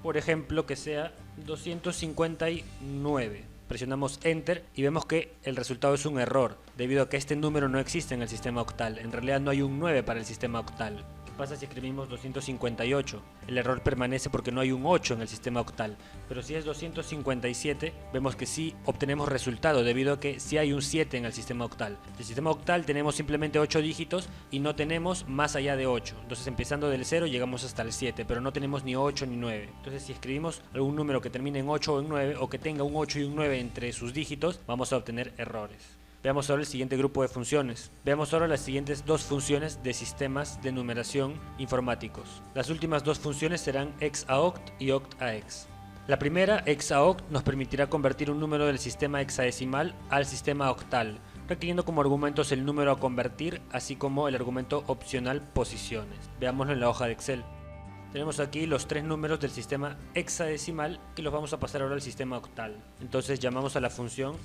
Speaker 1: Por ejemplo, que sea 259. Presionamos Enter y vemos que el resultado es un error, debido a que este número no existe en el sistema octal. En realidad no hay un 9 para el sistema octal. ¿Qué pasa si escribimos 258? El error permanece porque no hay un 8 en el sistema octal, pero si es 257 vemos que sí obtenemos resultado debido a que sí hay un 7 en el sistema octal. En el sistema octal tenemos simplemente 8 dígitos y no tenemos más allá de 8, entonces empezando del 0 llegamos hasta el 7, pero no tenemos ni 8 ni 9. Entonces si escribimos algún número que termine en 8 o en 9 o que tenga un 8 y un 9 entre sus dígitos, vamos a obtener errores. Veamos ahora el siguiente grupo de funciones. Veamos ahora las siguientes dos funciones de sistemas de numeración informáticos. Las últimas dos funciones serán exaoct y octaex. La primera, exaoct, nos permitirá convertir un número del sistema hexadecimal al sistema octal, requiriendo como argumentos el número a convertir, así como el argumento opcional posiciones. Veámoslo en la hoja de Excel. Tenemos aquí los tres números del sistema hexadecimal que los vamos a pasar ahora al sistema octal. Entonces llamamos a la función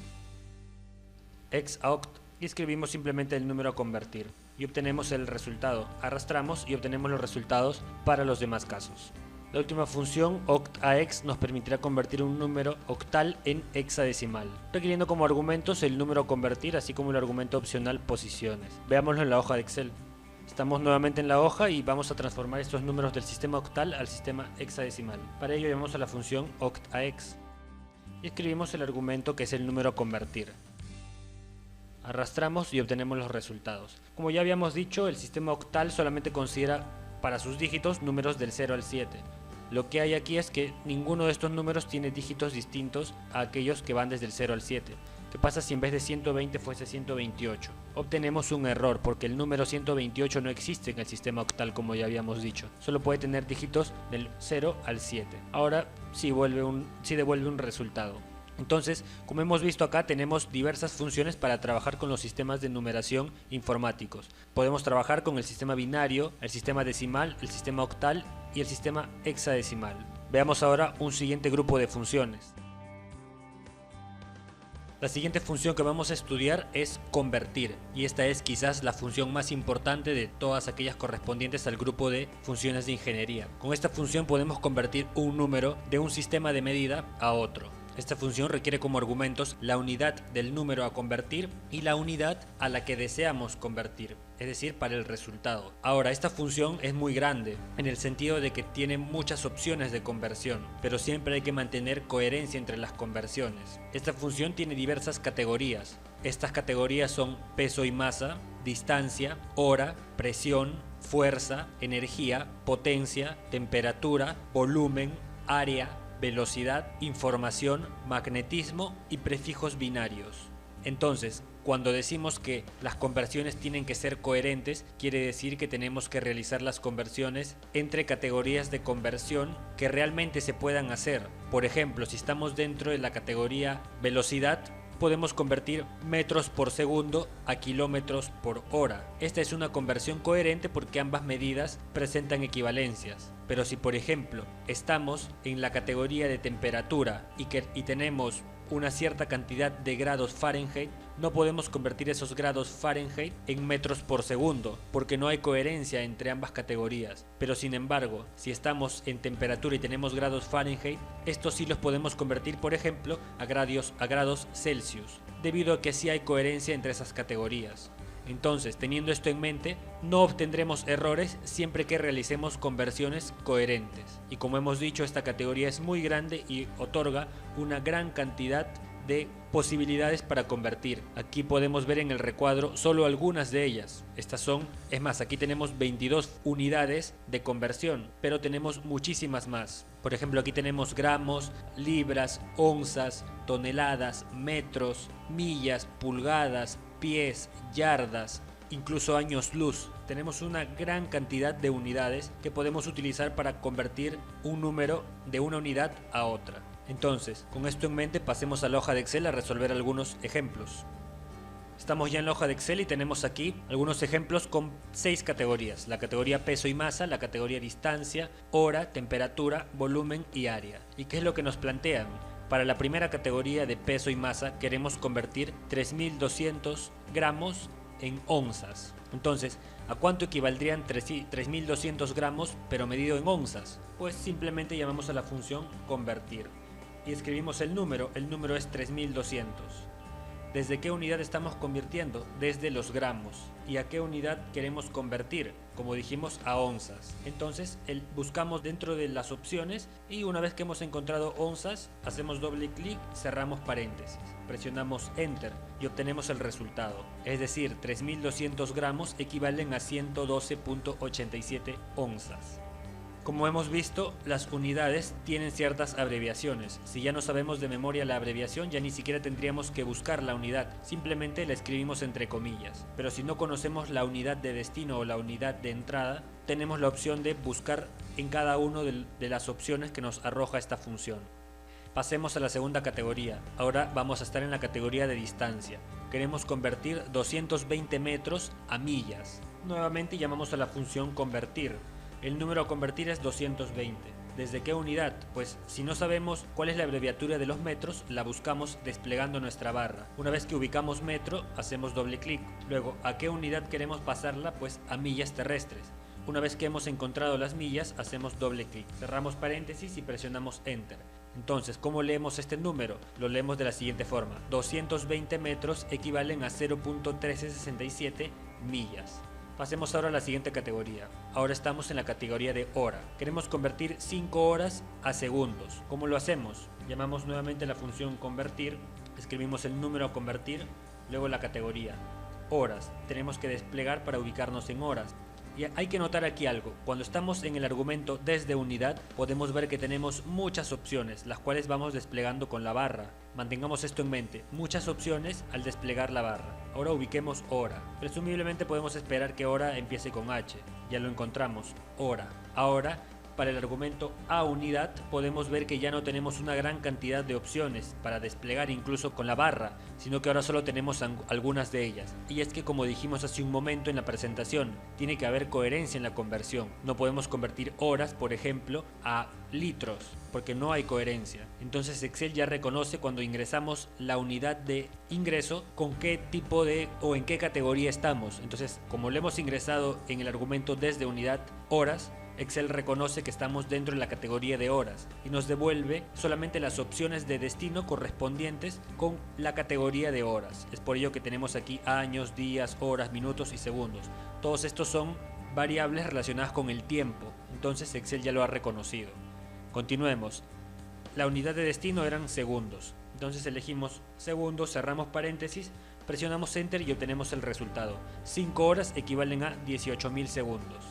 Speaker 1: exaoct y escribimos simplemente el número a convertir y obtenemos el resultado. Arrastramos y obtenemos los resultados para los demás casos. La última función octaex nos permitirá convertir un número octal en hexadecimal, requiriendo como argumentos el número a convertir así como el argumento opcional posiciones. Veámoslo en la hoja de Excel. Estamos nuevamente en la hoja y vamos a transformar estos números del sistema octal al sistema hexadecimal. Para ello llamamos a la función octaex y escribimos el argumento que es el número a convertir. Arrastramos y obtenemos los resultados. Como ya habíamos dicho, el sistema octal solamente considera para sus dígitos números del 0 al 7. Lo que hay aquí es que ninguno de estos números tiene dígitos distintos a aquellos que van desde el 0 al 7. ¿Qué pasa si en vez de 120 fuese 128? Obtenemos un error porque el número 128 no existe en el sistema octal, como ya habíamos dicho. Solo puede tener dígitos del 0 al 7. Ahora sí devuelve un resultado. Entonces, como hemos visto acá, tenemos diversas funciones para trabajar con los sistemas de numeración informáticos. Podemos trabajar con el sistema binario, el sistema decimal, el sistema octal y el sistema hexadecimal. Veamos ahora un siguiente grupo de funciones. La siguiente función que vamos a estudiar es convertir, y esta es quizás la función más importante de todas aquellas correspondientes al grupo de funciones de ingeniería. Con esta función podemos convertir un número de un sistema de medida a otro. Esta función requiere como argumentos la unidad del número a convertir y la unidad a la que deseamos convertir, es decir, para el resultado. Ahora, esta función es muy grande, en el sentido de que tiene muchas opciones de conversión, pero siempre hay que mantener coherencia entre las conversiones. Esta función tiene diversas categorías. Estas categorías son peso y masa, distancia, hora, presión, fuerza, energía, potencia, temperatura, volumen, área, velocidad, información, magnetismo y prefijos binarios. Entonces, cuando decimos que las conversiones tienen que ser coherentes, quiere decir que tenemos que realizar las conversiones entre categorías de conversión que realmente se puedan hacer. Por ejemplo, si estamos dentro de la categoría velocidad, podemos convertir metros por segundo a kilómetros por hora. Esta es una conversión coherente porque ambas medidas presentan equivalencias. Pero si por ejemplo estamos en la categoría de temperatura y tenemos una cierta cantidad de grados Fahrenheit, no podemos convertir esos grados Fahrenheit en metros por segundo, porque no hay coherencia entre ambas categorías. Pero sin embargo, si estamos en temperatura y tenemos grados Fahrenheit, estos sí los podemos convertir, por ejemplo, a grados Celsius, debido a que sí hay coherencia entre esas categorías. Entonces, teniendo esto en mente, no obtendremos errores siempre que realicemos conversiones coherentes. Y como hemos dicho, esta categoría es muy grande y otorga una gran cantidad de posibilidades para convertir. Aquí podemos ver en el recuadro solo algunas de ellas. Estas son, es más, aquí tenemos 22 unidades de conversión, pero tenemos muchísimas más. Por ejemplo, aquí tenemos gramos, libras, onzas, toneladas, metros, millas, pulgadas, pies, yardas, incluso años luz. Tenemos una gran cantidad de unidades que podemos utilizar para convertir un número de una unidad a otra. Entonces, con esto en mente, pasemos a la hoja de Excel a resolver algunos ejemplos. Estamos ya en la hoja de Excel y tenemos aquí algunos ejemplos con 6 categorías. La categoría peso y masa, la categoría distancia, hora, temperatura, volumen y área. ¿Y qué es lo que nos plantean? Para la primera categoría de peso y masa queremos convertir 3200 gramos en onzas. Entonces, ¿a cuánto equivaldrían 3200 gramos pero medido en onzas? Pues simplemente llamamos a la función convertir y escribimos el número es 3200. ¿Desde qué unidad estamos convirtiendo? Desde los gramos. ¿Y a qué unidad queremos convertir? Como dijimos, a onzas. Entonces buscamos dentro de las opciones y una vez que hemos encontrado onzas, hacemos doble clic, cerramos paréntesis, presionamos Enter y obtenemos el resultado. Es decir, 3200 gramos equivalen a 112.87 onzas. Como hemos visto, las unidades tienen ciertas abreviaciones. Si ya no sabemos de memoria la abreviación, ya ni siquiera tendríamos que buscar la unidad, simplemente la escribimos entre comillas. Pero si no conocemos la unidad de destino o la unidad de entrada, tenemos la opción de buscar en cada una de las opciones que nos arroja esta función. Pasemos a la segunda categoría. Ahora vamos a estar en la categoría de distancia. Queremos convertir 220 metros a millas. Nuevamente llamamos a la función convertir. El número a convertir es 220. ¿Desde qué unidad? Pues si no sabemos cuál es la abreviatura de los metros, la buscamos desplegando nuestra barra. Una vez que ubicamos metro, hacemos doble clic. Luego, ¿a qué unidad queremos pasarla? Pues a millas terrestres. Una vez que hemos encontrado las millas, hacemos doble clic. Cerramos paréntesis y presionamos Enter. Entonces, ¿cómo leemos este número? Lo leemos de la siguiente forma. 220 metros equivalen a 0.1367 millas. Pasemos ahora a la siguiente categoría. Ahora estamos en la categoría de hora. Queremos convertir 5 horas a segundos. ¿Cómo lo hacemos? Llamamos nuevamente la función convertir, escribimos el número a convertir, luego la categoría. Horas. Tenemos que desplegar para ubicarnos en horas. Y hay que notar aquí algo, cuando estamos en el argumento desde unidad podemos ver que tenemos muchas opciones, las cuales vamos desplegando con la barra. Mantengamos esto en mente, muchas opciones al desplegar la barra. Ahora ubiquemos hora, presumiblemente podemos esperar que hora empiece con H, ya lo encontramos, hora. Ahora, para el argumento a unidad podemos ver que ya no tenemos una gran cantidad de opciones para desplegar incluso con la barra, sino que ahora solo tenemos algunas de ellas. Y es que como dijimos hace un momento en la presentación, tiene que haber coherencia en la conversión. No podemos convertir horas, por ejemplo, a litros, porque no hay coherencia. Entonces Excel ya reconoce cuando ingresamos la unidad de ingreso con qué tipo de o en qué categoría estamos. Entonces, como lo hemos ingresado en el argumento desde unidad horas, Excel reconoce que estamos dentro de la categoría de horas y nos devuelve solamente las opciones de destino correspondientes con la categoría de horas. Es por ello que tenemos aquí años, días, horas, minutos y segundos. Todos estos son variables relacionadas con el tiempo, entonces Excel ya lo ha reconocido. Continuemos. La unidad de destino eran segundos, entonces elegimos segundos, cerramos paréntesis, presionamos Enter y obtenemos el resultado. 5 horas equivalen a 18.000 segundos.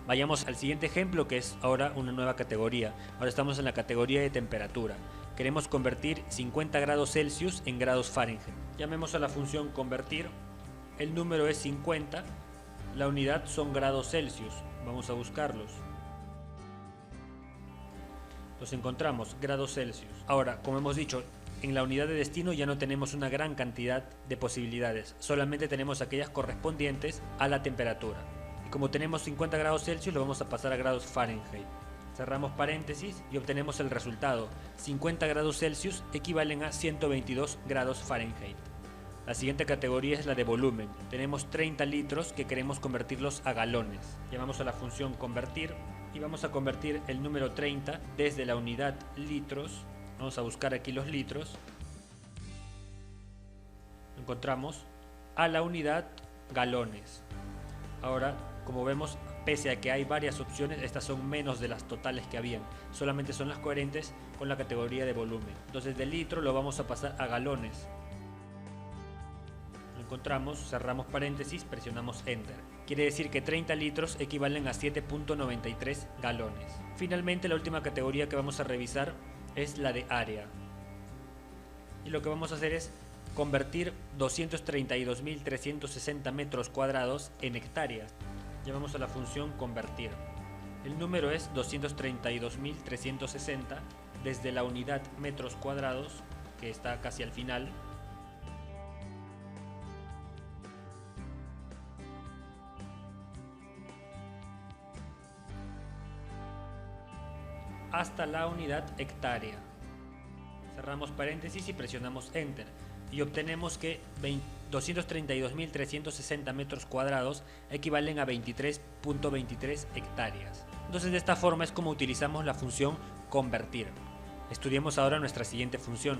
Speaker 1: Vayamos al siguiente ejemplo, que es ahora una nueva categoría. Ahora estamos en la categoría de temperatura. Queremos convertir 50 grados Celsius en grados Fahrenheit. Llamemos a la función convertir. El número es 50. La unidad son grados Celsius. Vamos a buscarlos. Los encontramos, grados Celsius. Ahora, como hemos dicho, en la unidad de destino ya no tenemos una gran cantidad de posibilidades. Solamente tenemos aquellas correspondientes a la temperatura. Y como tenemos 50 grados Celsius, lo vamos a pasar a grados Fahrenheit. Cerramos paréntesis y obtenemos el resultado. 50 grados Celsius equivalen a 122 grados Fahrenheit. La siguiente categoría es la de volumen. Tenemos 30 litros que queremos convertirlos a galones. Llamamos a la función convertir y vamos a convertir el número 30 desde la unidad litros. Vamos a buscar aquí los litros. Encontramos a la unidad galones. Ahora, como vemos, pese a que hay varias opciones, estas son menos de las totales que habían. Solamente son las coherentes con la categoría de volumen. Entonces de litro lo vamos a pasar a galones. Lo encontramos, cerramos paréntesis, presionamos Enter. Quiere decir que 30 litros equivalen a 7.93 galones. Finalmente, la última categoría que vamos a revisar es la de área. Y lo que vamos a hacer es convertir 232.360 metros cuadrados en hectáreas. Llamamos a la función convertir. El número es 232.360 desde la unidad metros cuadrados, que está casi al final, hasta la unidad hectárea. Cerramos paréntesis y presionamos Enter y obtenemos que 232.360 metros cuadrados equivalen a 23.23 hectáreas. Entonces de esta forma es como utilizamos la función convertir. Estudiemos ahora nuestra siguiente función.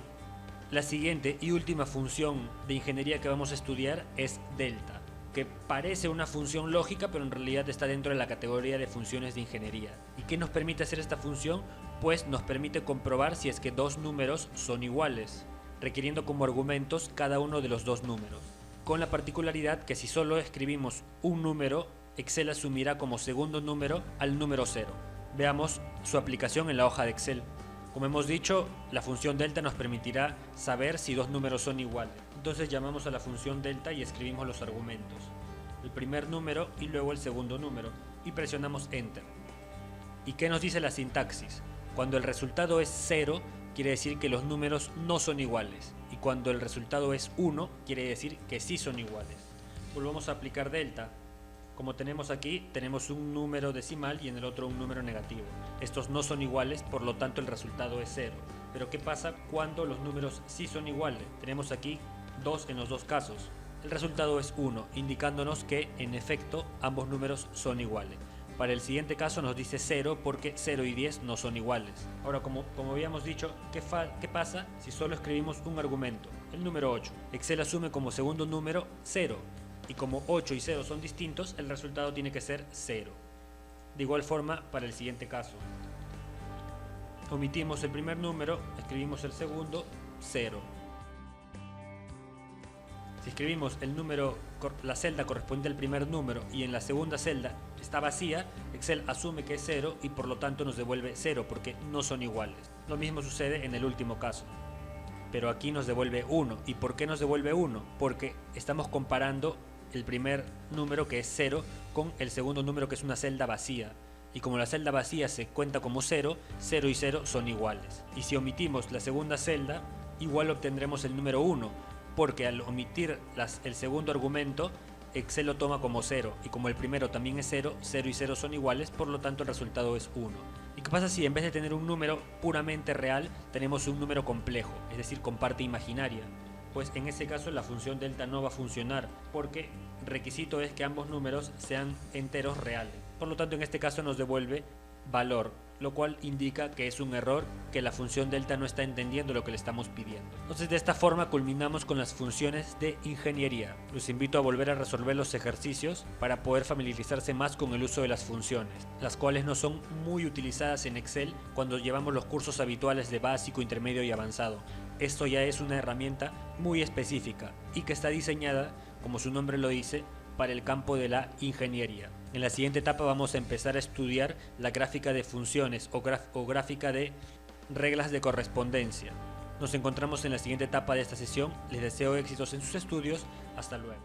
Speaker 1: La siguiente y última función de ingeniería que vamos a estudiar es delta, que parece una función lógica, pero en realidad está dentro de la categoría de funciones de ingeniería. ¿Y qué nos permite hacer esta función? Pues nos permite comprobar si es que dos números son iguales, requiriendo como argumentos cada uno de los dos números, con la particularidad que si solo escribimos un número, Excel asumirá como segundo número al número 0. Veamos su aplicación en la hoja de Excel. Como hemos dicho, la función delta nos permitirá saber si dos números son iguales. Entonces llamamos a la función delta y escribimos los argumentos, el primer número y luego el segundo número, y presionamos Enter. ¿Y qué nos dice la sintaxis? Cuando el resultado es 0, quiere decir que los números no son iguales, y cuando el resultado es 1, quiere decir que sí son iguales. Volvamos a aplicar delta. Como tenemos aquí, tenemos un número decimal y en el otro un número negativo. Estos no son iguales, por lo tanto el resultado es 0. Pero ¿qué pasa cuando los números sí son iguales? Tenemos aquí 2 en los dos casos. El resultado es 1, indicándonos que, en efecto, ambos números son iguales. Para el siguiente caso nos dice 0 porque 0 y 10 no son iguales. Ahora, como habíamos dicho, ¿qué pasa si solo escribimos un argumento? El número 8. Excel asume como segundo número 0. Y como 8 y 0 son distintos, el resultado tiene que ser 0. De igual forma, para el siguiente caso. Omitimos el primer número, escribimos el segundo, 0. Si escribimos el número, la celda corresponde al primer número y en la segunda celda está vacía, Excel asume que es 0 y por lo tanto nos devuelve 0 porque no son iguales. Lo mismo sucede en el último caso. Pero aquí nos devuelve 1. ¿Y por qué nos devuelve 1? Porque estamos comparando el primer número, que es 0, con el segundo número, que es una celda vacía. Y como la celda vacía se cuenta como 0, 0 y 0 son iguales. Y si omitimos la segunda celda, igual obtendremos el número 1, porque al omitir el segundo argumento, Excel lo toma como 0, y como el primero también es 0, 0 y 0 son iguales, por lo tanto el resultado es 1. ¿Y qué pasa si en vez de tener un número puramente real, tenemos un número complejo, es decir, con parte imaginaria? Pues en ese caso la función delta no va a funcionar, porque el requisito es que ambos números sean enteros reales. Por lo tanto, en este caso nos devuelve valor, lo cual indica que es un error, que la función delta no está entendiendo lo que le estamos pidiendo. Entonces, de esta forma culminamos con las funciones de ingeniería. Los invito a volver a resolver los ejercicios para poder familiarizarse más con el uso de las funciones, las cuales no son muy utilizadas en Excel cuando llevamos los cursos habituales de básico, intermedio y avanzado. Esto ya es una herramienta muy específica y que está diseñada, como su nombre lo dice, para el campo de la ingeniería. En la siguiente etapa vamos a empezar a estudiar la gráfica de funciones o gráfica de reglas de correspondencia. Nos encontramos en la siguiente etapa de esta sesión. Les deseo éxitos en sus estudios. Hasta luego.